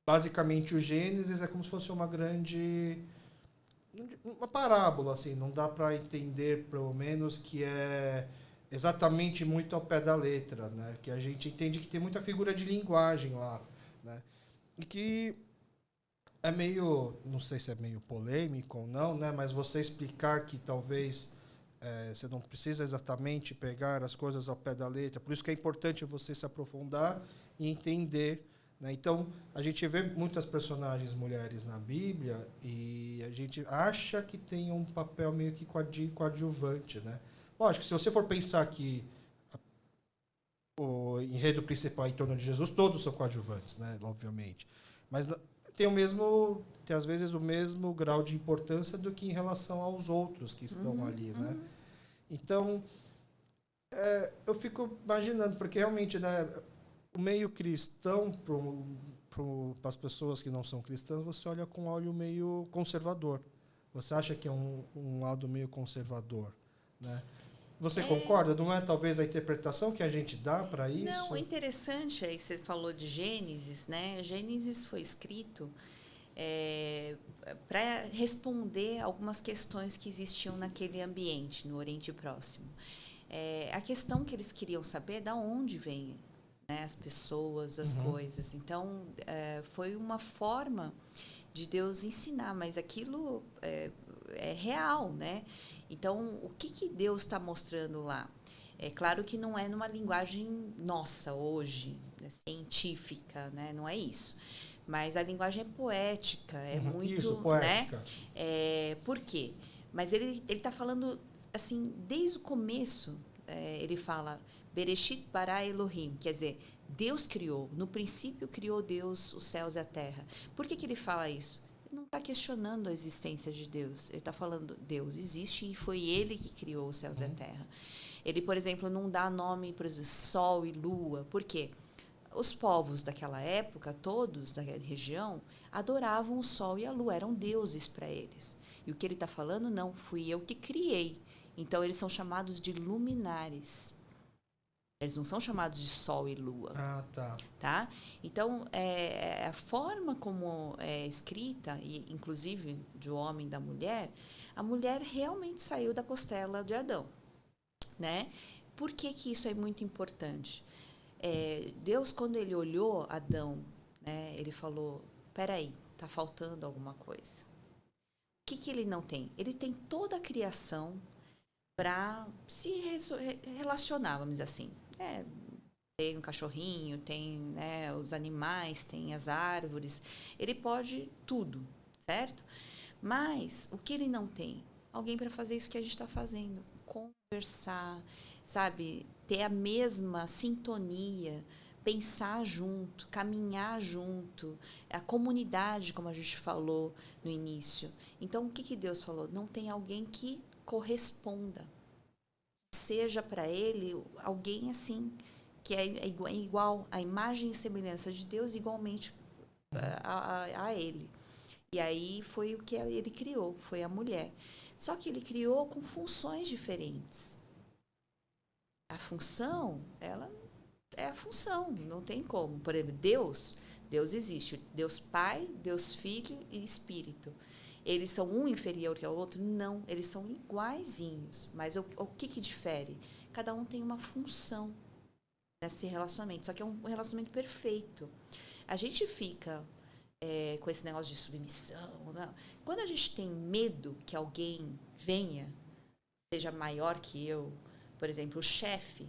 basicamente o Gênesis é como se fosse uma parábola, assim, não dá para entender, pelo menos, que é exatamente muito ao pé da letra, né? Que a gente entende que tem muita figura de linguagem lá, né? E que é meio, não sei se é meio polêmico ou não, né? Mas você explicar que talvez você não precisa exatamente pegar as coisas ao pé da letra, por isso que é importante você se aprofundar e entender, né? Então, a gente vê muitas personagens mulheres na Bíblia e a gente acha que tem um papel meio que coadjuvante, né? Lógico, se você for pensar que o enredo principal é em torno de Jesus, todos são coadjuvantes, né? Obviamente. Mas tem às vezes o mesmo grau de importância do que em relação aos outros que estão ali, né? Então, eu fico imaginando, porque realmente, né, o meio cristão, para as pessoas que não são cristãs, você olha com um olho meio conservador. Você acha que é um lado meio conservador, né? Você concorda? Não é talvez a interpretação que a gente dá para isso? Não, o interessante é que você falou de Gênesis, né? Gênesis foi escrito para responder algumas questões que existiam naquele ambiente, no Oriente Próximo. A questão que eles queriam saber é de onde vêm, né, as pessoas, as coisas. Então, foi uma forma de Deus ensinar, mas aquilo é real, né? Então, o que Deus está mostrando lá? É claro que não é numa linguagem nossa hoje, né, científica, né? Não é isso. Mas a linguagem é poética, é muito, Isso, né? poética. Por quê? Mas ele está falando, assim, desde o começo, ele fala, Bereshit bara Elohim, quer dizer, Deus criou, no princípio criou Deus os céus e a terra. Por que ele fala isso? Ele não está questionando a existência de Deus, ele está falando, Deus existe e foi ele que criou os céus e a terra. Ele, por exemplo, não dá nome para sol e lua, por quê? Os povos daquela época, todos da região, adoravam o sol e a lua, eram deuses para eles. E o que ele está falando, não, fui eu que criei. Então, eles são chamados de luminares. Eles não são chamados de sol e lua. Ah, tá. Tá? Então, a forma como é escrita, e inclusive do homem e da mulher, a mulher realmente saiu da costela de Adão. Né? Por que isso é muito importante? Deus, quando ele olhou Adão, né, ele falou, peraí, está faltando alguma coisa. O que ele não tem? Ele tem toda a criação para se relacionar, vamos dizer assim. Tem um cachorrinho, tem, né, os animais, tem as árvores. Ele pode tudo, certo? Mas o que ele não tem? Alguém para fazer isso que a gente está fazendo. Conversar, sabe? Ter a mesma sintonia, pensar junto, caminhar junto, a comunidade, como a gente falou no início. Então, o que Deus falou? Não tem alguém que corresponda. Seja para ele alguém assim, que é igual, a imagem e semelhança de Deus, igualmente a ele. E aí foi o que ele criou, foi a mulher. Só que ele criou com funções diferentes. A função, ela é a função, não tem como. Por exemplo, Deus existe. Deus Pai, Deus Filho e Espírito. Eles são um inferior ao outro? Não, eles são iguaizinhos. Mas o que difere? Cada um tem uma função nesse relacionamento. Só que é um relacionamento perfeito. A gente fica com esse negócio de submissão. Não. Quando a gente tem medo que alguém venha, seja maior que eu, por exemplo, o chefe.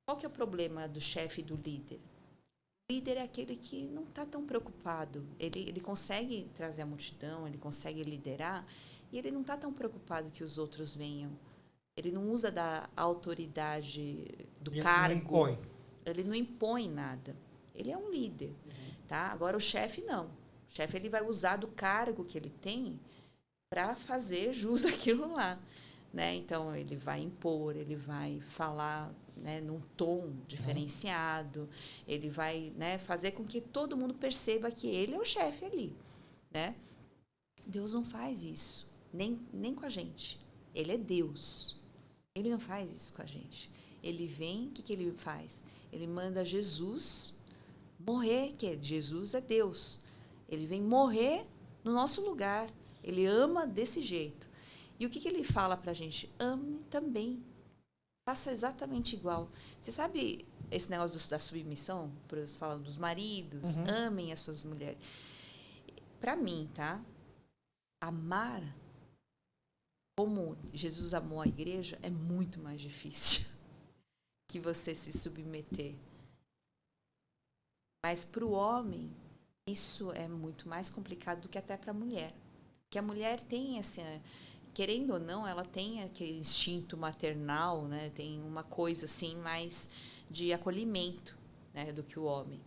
Qual que é o problema do chefe e do líder? O líder é aquele que não está tão preocupado. Ele consegue trazer a multidão, ele consegue liderar, e ele não está tão preocupado que os outros venham. Ele não usa da autoridade, do cargo. Não impõe. Ele não impõe nada. Ele é um líder. Tá? Agora, o chefe, não. O chefe ele vai usar do cargo que ele tem para fazer jus àquilo lá. Né? Então, ele vai impor, ele vai falar, né, num tom diferenciado, ele vai, né, fazer com que todo mundo perceba que ele é o chefe ali. Né? Deus não faz isso, nem com a gente. Ele é Deus. Ele não faz isso com a gente. Ele vem, o que ele faz? Ele manda Jesus morrer, que Jesus é Deus. Ele vem morrer no nosso lugar. Ele ama desse jeito. E o que ele fala pra gente? Ame também. Faça exatamente igual. Você sabe esse negócio da submissão? Falando dos maridos, amem as suas mulheres. Pra mim, tá? Amar como Jesus amou a igreja é muito mais difícil que você se submeter. Mas para o homem, isso é muito mais complicado do que até para a mulher. Porque a mulher tem essa, querendo ou não, ela tem aquele instinto maternal, né? Tem uma coisa assim mais de acolhimento, né, do que o homem.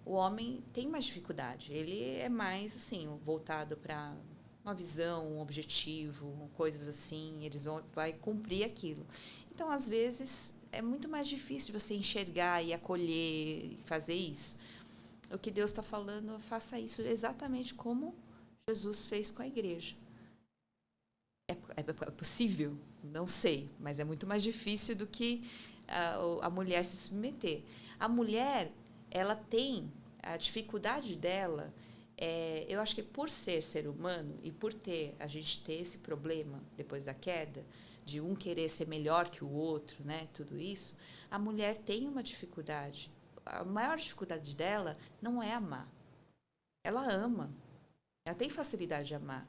O homem tem mais dificuldade. Ele é mais assim, voltado para uma visão, um objetivo, coisas assim, vai cumprir aquilo. Então, às vezes, é muito mais difícil você enxergar e acolher e fazer isso. O que Deus está falando, faça isso exatamente como Jesus fez com a igreja. É possível? Não sei, mas é muito mais difícil do que a mulher se submeter. A mulher, ela tem a dificuldade dela. Eu acho que por ser humano e por a gente ter esse problema depois da queda, de um querer ser melhor que o outro, né, tudo isso, a mulher tem uma dificuldade. A maior dificuldade dela não é amar. Ela ama. Ela tem facilidade de amar.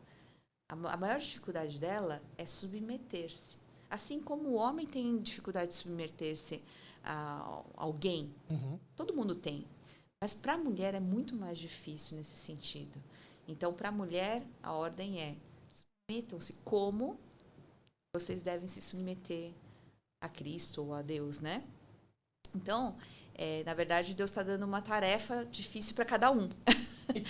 A maior dificuldade dela é submeter-se. Assim como o homem tem dificuldade de submeter-se a alguém, todo mundo tem. Mas para a mulher é muito mais difícil nesse sentido. Então, para a mulher, a ordem é: submetam-se como vocês devem se submeter a Cristo ou a Deus, né? Então, na verdade, Deus está dando uma tarefa difícil para cada um.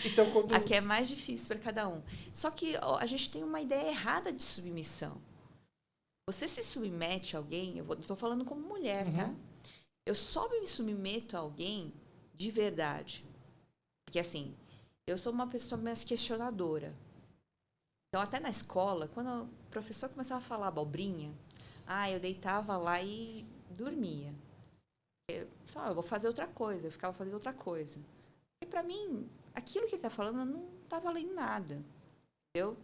Então, quando... A que é mais difícil para cada um. Só que a gente tem uma ideia errada de submissão. Você se submete a alguém, eu estou falando como mulher, tá? Eu só me submeto a alguém de verdade. Porque, assim, eu sou uma pessoa mais questionadora. Então, até na escola, quando o professor começava a falar abobrinha, eu deitava lá e dormia. Eu falava, eu vou fazer outra coisa. Eu ficava fazendo outra coisa. E, para mim, aquilo que ele está falando não está valendo nada. Entendeu?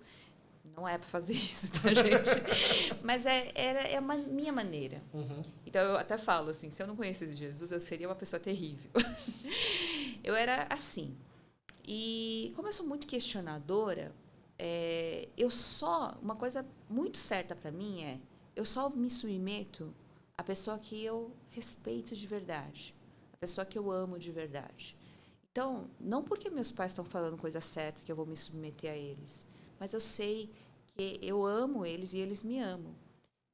Não é para fazer isso, tá, gente? Mas é a minha maneira. Então, eu até falo assim, se eu não conhecesse Jesus, eu seria uma pessoa terrível. Eu era assim. E como eu sou muito questionadora, uma coisa muito certa para mim eu só me submeto à pessoa que eu respeito de verdade, a pessoa que eu amo de verdade. Então, não porque meus pais estão falando coisa certa que eu vou me submeter a eles, mas eu sei que eu amo eles e eles me amam.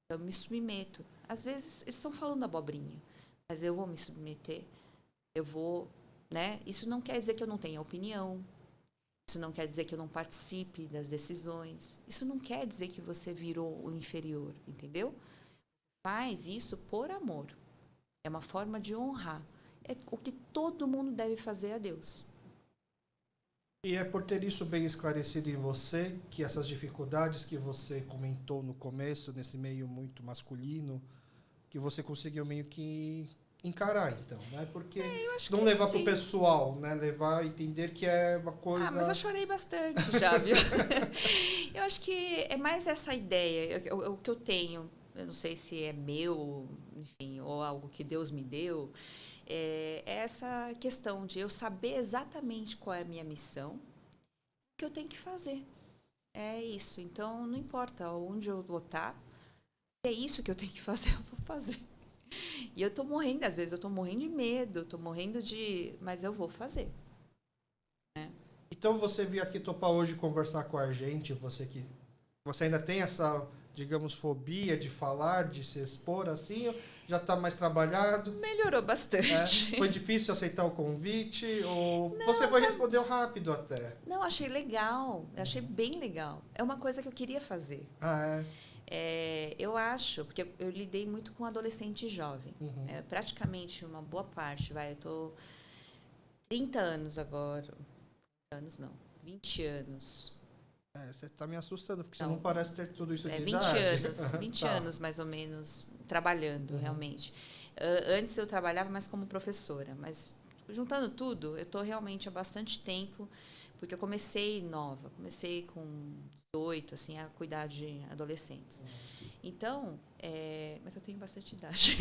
Então, eu me submeto. Às vezes, eles estão falando abobrinha, mas eu vou me submeter. Eu vou, né? Isso não quer dizer que eu não tenha opinião. Isso não quer dizer que eu não participe das decisões. Isso não quer dizer que você virou o inferior, entendeu? Faz isso por amor. É uma forma de honrar. É o que todo mundo deve fazer a Deus. E é por ter isso bem esclarecido em você, que essas dificuldades que você comentou no começo, nesse meio muito masculino, que você conseguiu meio que encarar, então, né? Porque não levar para o pessoal, né? Levar a entender que é uma coisa... mas eu chorei bastante já, viu? Eu acho que é mais essa ideia, o que eu tenho, eu não sei se é meu, enfim, ou algo que Deus me deu, é essa questão de eu saber exatamente qual é a minha missão, o que eu tenho que fazer. É isso. Então, não importa onde eu vou estar, se é isso que eu tenho que fazer, eu vou fazer. E eu tô morrendo, às vezes eu tô morrendo de medo, mas eu vou fazer. Né? Então, você veio aqui topar hoje conversar com a gente, você ainda tem essa, digamos, fobia de falar, de se expor assim, já está mais trabalhado? Melhorou bastante. Foi difícil aceitar o convite? Ou Não, você respondeu rápido até? Não, achei legal. Achei bem legal. É uma coisa que eu queria fazer. Eu acho, porque eu lidei muito com adolescente jovem. Praticamente uma boa parte, eu tô 30 anos agora. 20 anos. Você está me assustando, porque você não parece ter tudo isso de 20 idade. anos, 20 anos mais ou menos, trabalhando realmente. Antes eu trabalhava mais como professora, mas juntando tudo, eu estou realmente há bastante tempo, porque eu comecei nova, comecei com 18, assim, a cuidar de adolescentes. Então, mas eu tenho bastante idade.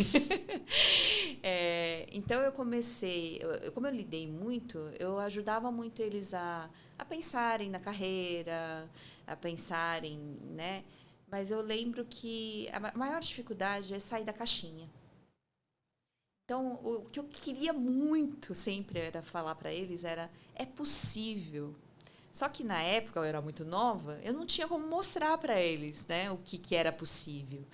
Então, eu comecei, como eu lidei muito, eu ajudava muito eles a pensarem na carreira, a pensarem, né? Mas eu lembro que a maior dificuldade é sair da caixinha. Então, o que eu queria muito sempre era falar para eles é possível. Só que na época eu era muito nova, eu não tinha como mostrar para eles, né, o que era possível.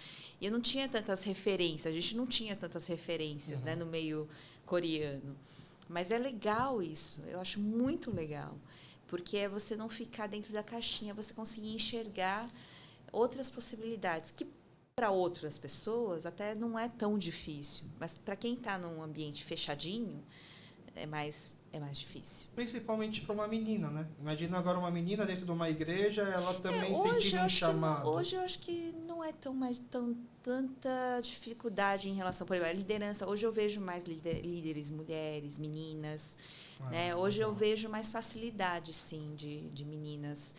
E eu não tinha tantas referências, a gente não tinha tantas referências, né, no meio coreano. Mas é legal isso, eu acho muito legal, porque é você não ficar dentro da caixinha, você conseguir enxergar outras possibilidades, que para outras pessoas até não é tão difícil, mas para quem está num ambiente fechadinho, é mais difícil. Principalmente para uma menina, né? Imagina agora uma menina dentro de uma igreja, ela também sentindo um chamado. Hoje eu acho que não é tanta dificuldade em relação, por exemplo, a liderança. Hoje eu vejo mais líderes mulheres, meninas. Né? Hoje eu vejo mais facilidade, sim, de meninas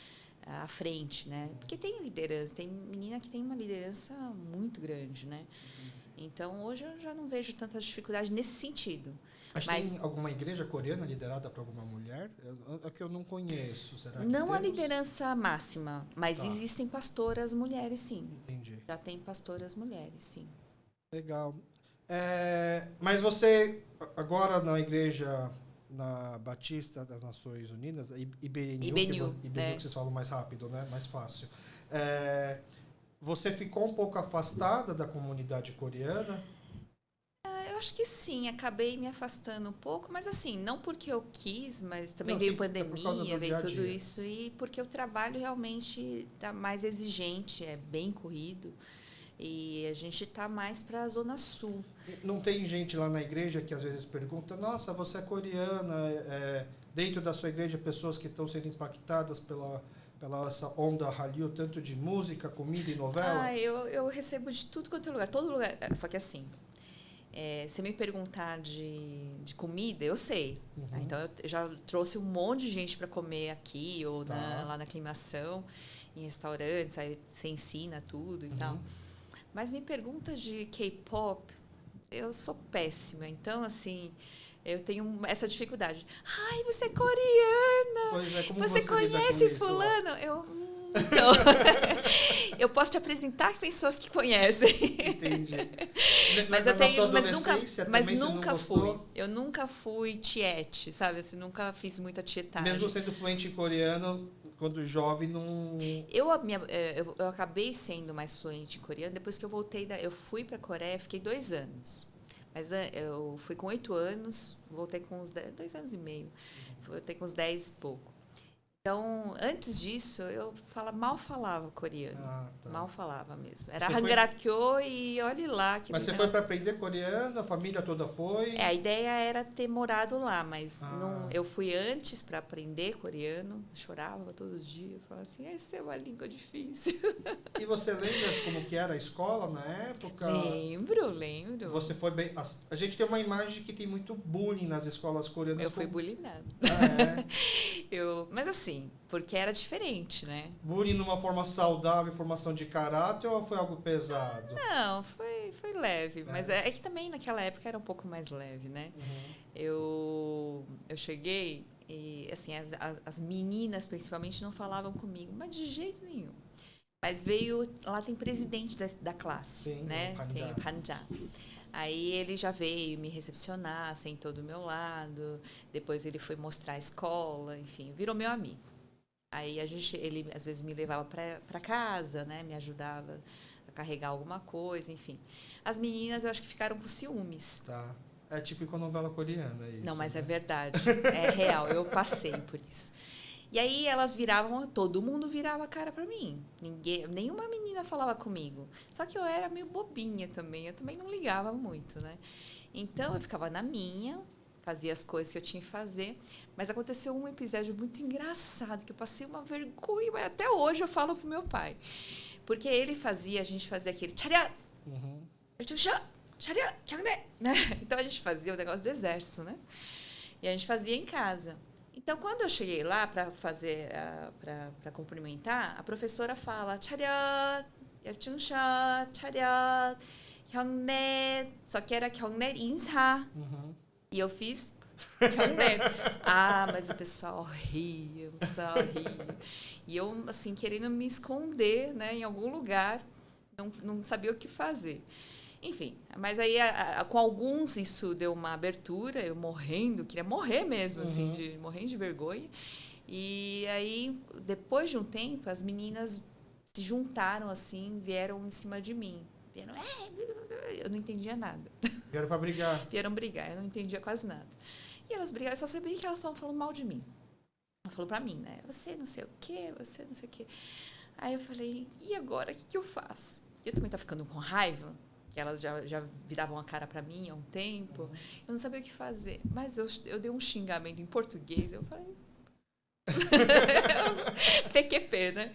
à frente, né? Porque tem liderança, tem menina que tem uma liderança muito grande, né? Então, hoje eu já não vejo tanta dificuldade nesse sentido. Mas tem alguma igreja coreana liderada por alguma mulher? É que eu não conheço. Será que não temos? a liderança máxima, mas existem pastoras mulheres, sim. Entendi. Já tem pastoras mulheres, sim. Legal. Mas você, agora na igreja na Batista das Nações Unidas, IBNU, que vocês falam mais rápido, né? Mais fácil. Você ficou um pouco afastada da comunidade coreana? Eu acho que sim, acabei me afastando um pouco, mas assim, não porque eu quis, mas também veio pandemia, veio tudo isso, e porque o trabalho realmente está mais exigente, é bem corrido, e a gente está mais para a Zona Sul. Não tem gente lá na igreja que às vezes pergunta, nossa, você é coreana, dentro da sua igreja, pessoas que estão sendo impactadas pela essa onda Hallyu, tanto de música, comida e novela? Eu recebo de tudo quanto é lugar, todo lugar, só que assim... se me perguntar de comida, eu sei. Uhum. Então, eu já trouxe um monte de gente para comer aqui ou lá na aclimação, em restaurantes, aí você ensina tudo e tal. Mas me pergunta de K-pop, eu sou péssima. Então, assim, eu tenho essa dificuldade. Ai, você é coreana! Pois é, como você conhece fulano? Então, eu posso te apresentar pessoas que conhecem. Entendi. Mas nunca fui. Eu nunca fui tiete, sabe? Assim, nunca fiz muita tietagem. Mesmo sendo fluente em coreano, quando jovem, não... Eu acabei sendo mais fluente em coreano depois que eu voltei. Eu fui para a Coreia, fiquei 2 anos. Mas eu fui com 8 anos, voltei com uns 2 anos e meio. Voltei com uns 10 e pouco. Então, antes disso, eu mal falava coreano. Mal falava mesmo. Era Hangrakyo e olhe lá. Mas você foi para aprender coreano? A família toda foi? A ideia era ter morado lá, mas eu fui antes para aprender coreano. Chorava todo dia. Falava assim, essa é uma língua difícil. E você lembra como que era a escola na época? Lembro. Você foi bem... A gente tem uma imagem que tem muito bullying nas escolas coreanas. Eu fui bullyingada. Mas assim, porque era diferente, né? Bullying numa forma saudável, formação de caráter, ou foi algo pesado? Não, foi leve. Mas é que também naquela época era um pouco mais leve, né? Eu cheguei e, assim, as meninas, principalmente, não falavam comigo, mas de jeito nenhum. Mas lá tem presidente da classe, sim, né? Tem Panja. Aí ele já veio me recepcionar, sentou do meu lado. Depois ele foi mostrar a escola, enfim, virou meu amigo. Aí ele às vezes me levava para casa, né? Me ajudava a carregar alguma coisa, enfim. As meninas eu acho que ficaram com ciúmes. Tá. É típico novela coreana isso. Não, mas né? É verdade. É real, eu passei por isso. E aí elas todo mundo virava a cara para mim. Nenhuma menina falava comigo. Só que eu era meio bobinha também. Eu também não ligava muito, né? Então eu ficava na minha, fazia as coisas que eu tinha que fazer. Mas aconteceu um episódio muito engraçado, que eu passei uma vergonha, mas até hoje eu falo pro meu pai. Porque a gente fazia aquele tcharia, tcharia, né? Então a gente fazia o negócio do exército, né? E a gente fazia em casa. Então, quando eu cheguei lá para fazer, para cumprimentar, a professora fala, 차렷, 열중셔, 차렷, 경례, só que era 경례 인사. E eu fiz 경례. Mas o pessoal ria. E eu, assim, querendo me esconder, né, em algum lugar, não sabia o que fazer. Enfim, mas aí com alguns isso deu uma abertura, eu queria morrer mesmo, assim, morrendo de vergonha. E aí, depois de um tempo, as meninas se juntaram, assim, vieram em cima de mim. Eu não entendia nada. Vieram para brigar. Vieram brigar, eu não entendia quase nada. E elas brigaram, eu só sabia que elas estavam falando mal de mim. Ela falou pra mim, né? Você não sei o quê, você não sei o quê. Aí eu falei, e agora, o que eu faço? Eu também estava ficando com raiva. Elas já viravam a cara para mim há um tempo. Eu não sabia o que fazer. Mas eu dei um xingamento em português. Eu falei... PQP, né?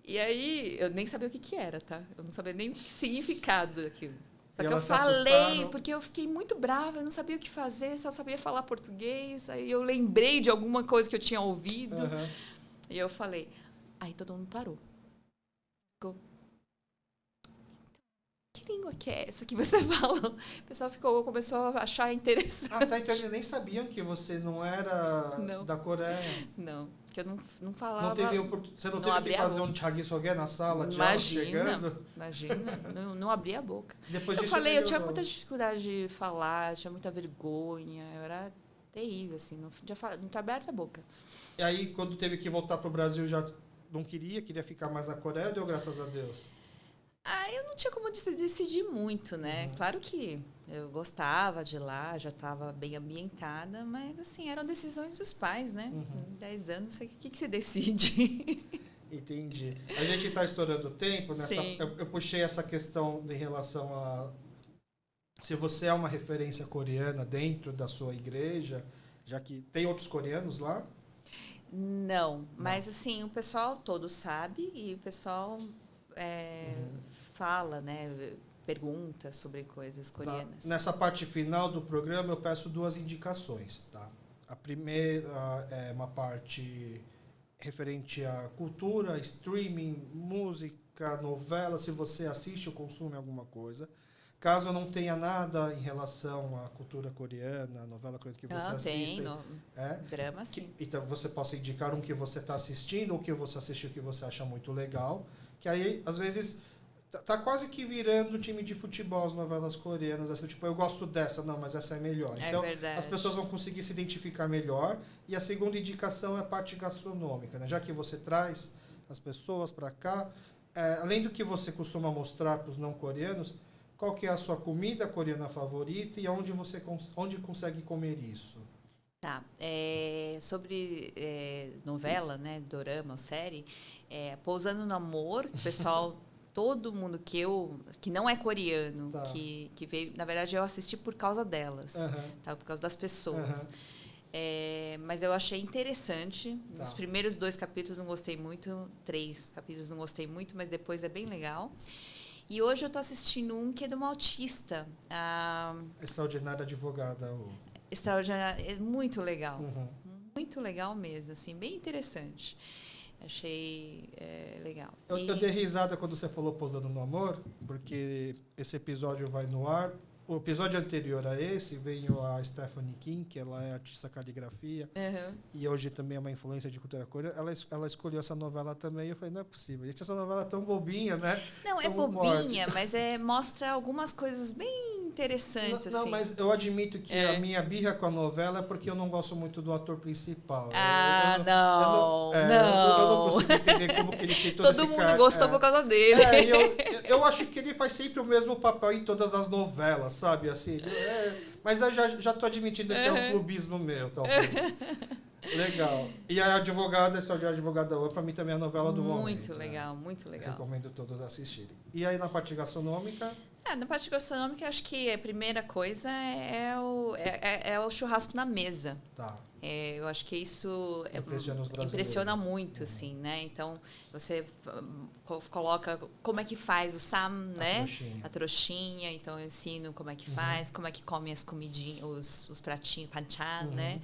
E aí, eu nem sabia o que era, tá? Eu não sabia nem o significado daquilo. Só que eu falei, porque eu fiquei muito brava. Eu não sabia o que fazer, só sabia falar português. Aí eu lembrei de alguma coisa que eu tinha ouvido. E eu falei... Aí todo mundo parou. Ficou... Que língua que é essa que você fala? O pessoal começou a achar interessante. Ah, tá, então eles nem sabiam que você não era da Coreia. Não, que eu não falava. Você não teve que fazer um chagisoge na sala de aula chegando? Imagina, não abria a boca. Depois eu disso falei, eu tinha muita dificuldade de falar, tinha muita vergonha, eu era terrível, assim, não tinha aberto a boca. E aí, quando teve que voltar pro Brasil, já não queria ficar mais na Coreia, deu graças a Deus? Eu não tinha como decidir muito, né? Claro que eu gostava de lá, já estava bem ambientada, mas, assim, eram decisões dos pais, né? Com 10 anos, o que você decide? Entendi. A gente está estourando o tempo. Eu puxei essa questão em relação a se você é uma referência coreana dentro da sua igreja, já que tem outros coreanos lá? Não, mas, assim, o pessoal todo sabe e o pessoal... fala, né, pergunta sobre coisas coreanas. Tá. Nessa parte final do programa eu peço 2 indicações, tá? A primeira é uma parte referente à cultura, streaming, música, novela, se você assiste ou consome alguma coisa. Caso não tenha nada em relação à cultura coreana, novela coreana que você assiste. Drama, sim. Então você possa indicar um que você está assistindo ou que você assistiu que você acha muito legal. Que aí, às vezes, tá quase que virando time de futebol as novelas coreanas. Assim, tipo, eu gosto dessa, não, mas essa é melhor. Então, as pessoas vão conseguir se identificar melhor. E a segunda indicação é a parte gastronômica, né? Já que você traz as pessoas para cá, além do que você costuma mostrar para os não coreanos, qual que é a sua comida coreana favorita e onde consegue comer isso? Tá. Sobre novela, né, dorama ou série, Pousando no Amor, o pessoal, todo mundo que não é coreano, tá, que veio, na verdade eu assisti por causa delas, tá, por causa das pessoas. Mas eu achei interessante. Tá. Os primeiros 2 capítulos não gostei muito, 3 capítulos não gostei muito, mas depois é bem legal. E hoje eu estou assistindo um que é de uma autista. Extraordinária Advogada. Extraordinária, é muito legal. Muito legal mesmo, assim, bem interessante. Achei legal. Eu dei risada quando você falou Pousando no Amor, porque esse episódio vai no ar. O episódio anterior a esse veio a Stephanie Kim, que ela é artista caligrafia, e hoje também é uma influência de cultura coreana. Ela escolheu essa novela também, e eu falei, não é possível. Gente, essa novela é tão bobinha, né? Não, é bobinha, mas mostra algumas coisas bem interessantes. Não, assim. Mas eu admito que a minha birra com a novela é porque eu não gosto muito do ator principal. Não. Eu não consigo entender como que ele tem todo mundo gostou por causa dele. Eu acho que ele faz sempre o mesmo papel em todas as novelas, sabe? Assim, mas eu já tô admitindo que é um clubismo meu, talvez. Legal. E a Advogada, essa Advogada, pra mim também é a novela do momento. Muito legal, muito legal. Recomendo todos assistirem. E aí na parte gastronômica? Na parte gastronômica, acho que a primeira coisa é o churrasco na mesa. Tá. Eu acho que isso impressiona muito, assim, né? Então, você coloca como é que faz o sam, né? A trouxinha. Então, eu ensino como é que faz, como é que come as comidinhas, os pratinhos, panchan, né?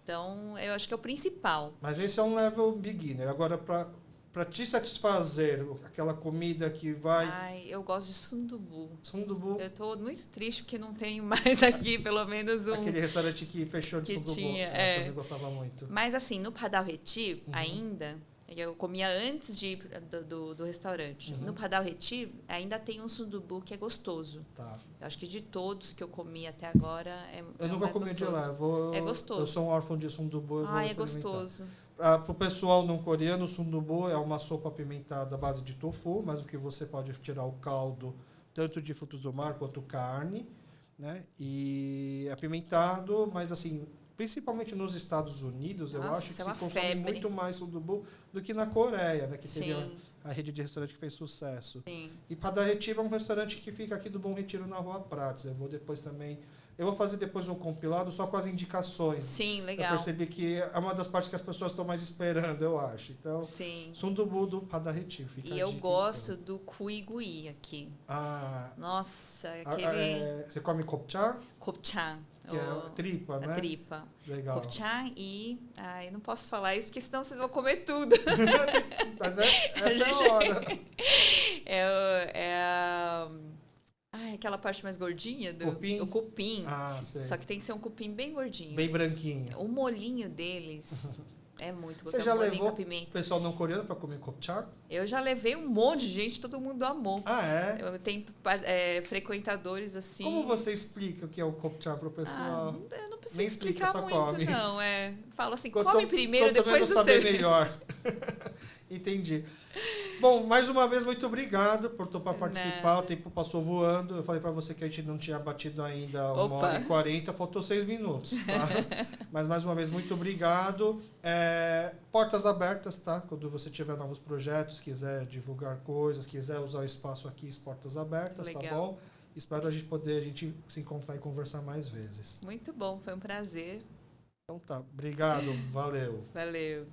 Então, eu acho que é o principal. Mas esse é um level beginner. Agora, para te satisfazer, aquela comida que vai... eu gosto de sundubu. Sundubu. Eu estou muito triste porque não tenho mais aqui, pelo menos um... Aquele restaurante que fechou de sundubu. Tinha, eu também gostava muito. Mas assim, no Padal Reti, ainda... Eu comia antes de ir do restaurante. No Padal Reti, ainda tem um sundubu que é gostoso. Tá. Eu acho que de todos que eu comi até agora, eu nunca comi de lá. É gostoso. Eu sou um órfão de sundubu, eu vou experimentar. É gostoso. Para o pessoal não coreano, o sundubu é uma sopa apimentada à base de tofu, mas o que você pode tirar o caldo tanto de frutos do mar quanto carne, né? E apimentado, mas assim, principalmente nos Estados Unidos, eu acho que se consome muito mais sundubu do que na Coreia, né? Que teve a rede de restaurante que fez sucesso. Sim. E Padar Retiro é um restaurante que fica aqui do Bom Retiro, na Rua Prates. Eu vou fazer depois um compilado só com as indicações. Sim, legal. Eu percebi que é uma das partes que as pessoas estão mais esperando, eu acho. Então, sundubu do Padar Retiro. Fica e eu gosto do cuigui aqui. Nossa, aquele... Você come kopchang? Kopchang. Que é a tripa, né? A tripa. Legal. Kopchang e... eu não posso falar isso, porque senão vocês vão comer tudo. Mas essa é a hora. aquela parte mais gordinha do Cupim? o cupim. Ah, sei. Só que tem que ser um cupim bem gordinho. Bem branquinho. O molinho deles é muito Você gostoso. já molinho levou com pimenta. o pessoal não coreano para comer kopchar? Eu já levei um monte de gente, todo mundo amou. Ah, é? Eu tenho frequentadores assim. Como você explica o que é o kopchar para o pessoal? Eu não preciso Nem explica, explicar só muito, come. não. Falo assim, Quanto- come primeiro, quanto depois menos você... saber melhor. Entendi. Bom, mais uma vez, muito obrigado por topar participar. Nada. O tempo passou voando. Eu falei para você que a gente não tinha batido ainda 1h40, faltou 6 minutos. Tá? Mas mais uma vez, muito obrigado. Portas abertas, tá? Quando você tiver novos projetos, quiser divulgar coisas, quiser usar o espaço aqui, portas abertas, Legal. tá bom? Espero a gente se encontrar e conversar mais vezes. Muito bom, foi um prazer. Então tá, obrigado, valeu. Valeu.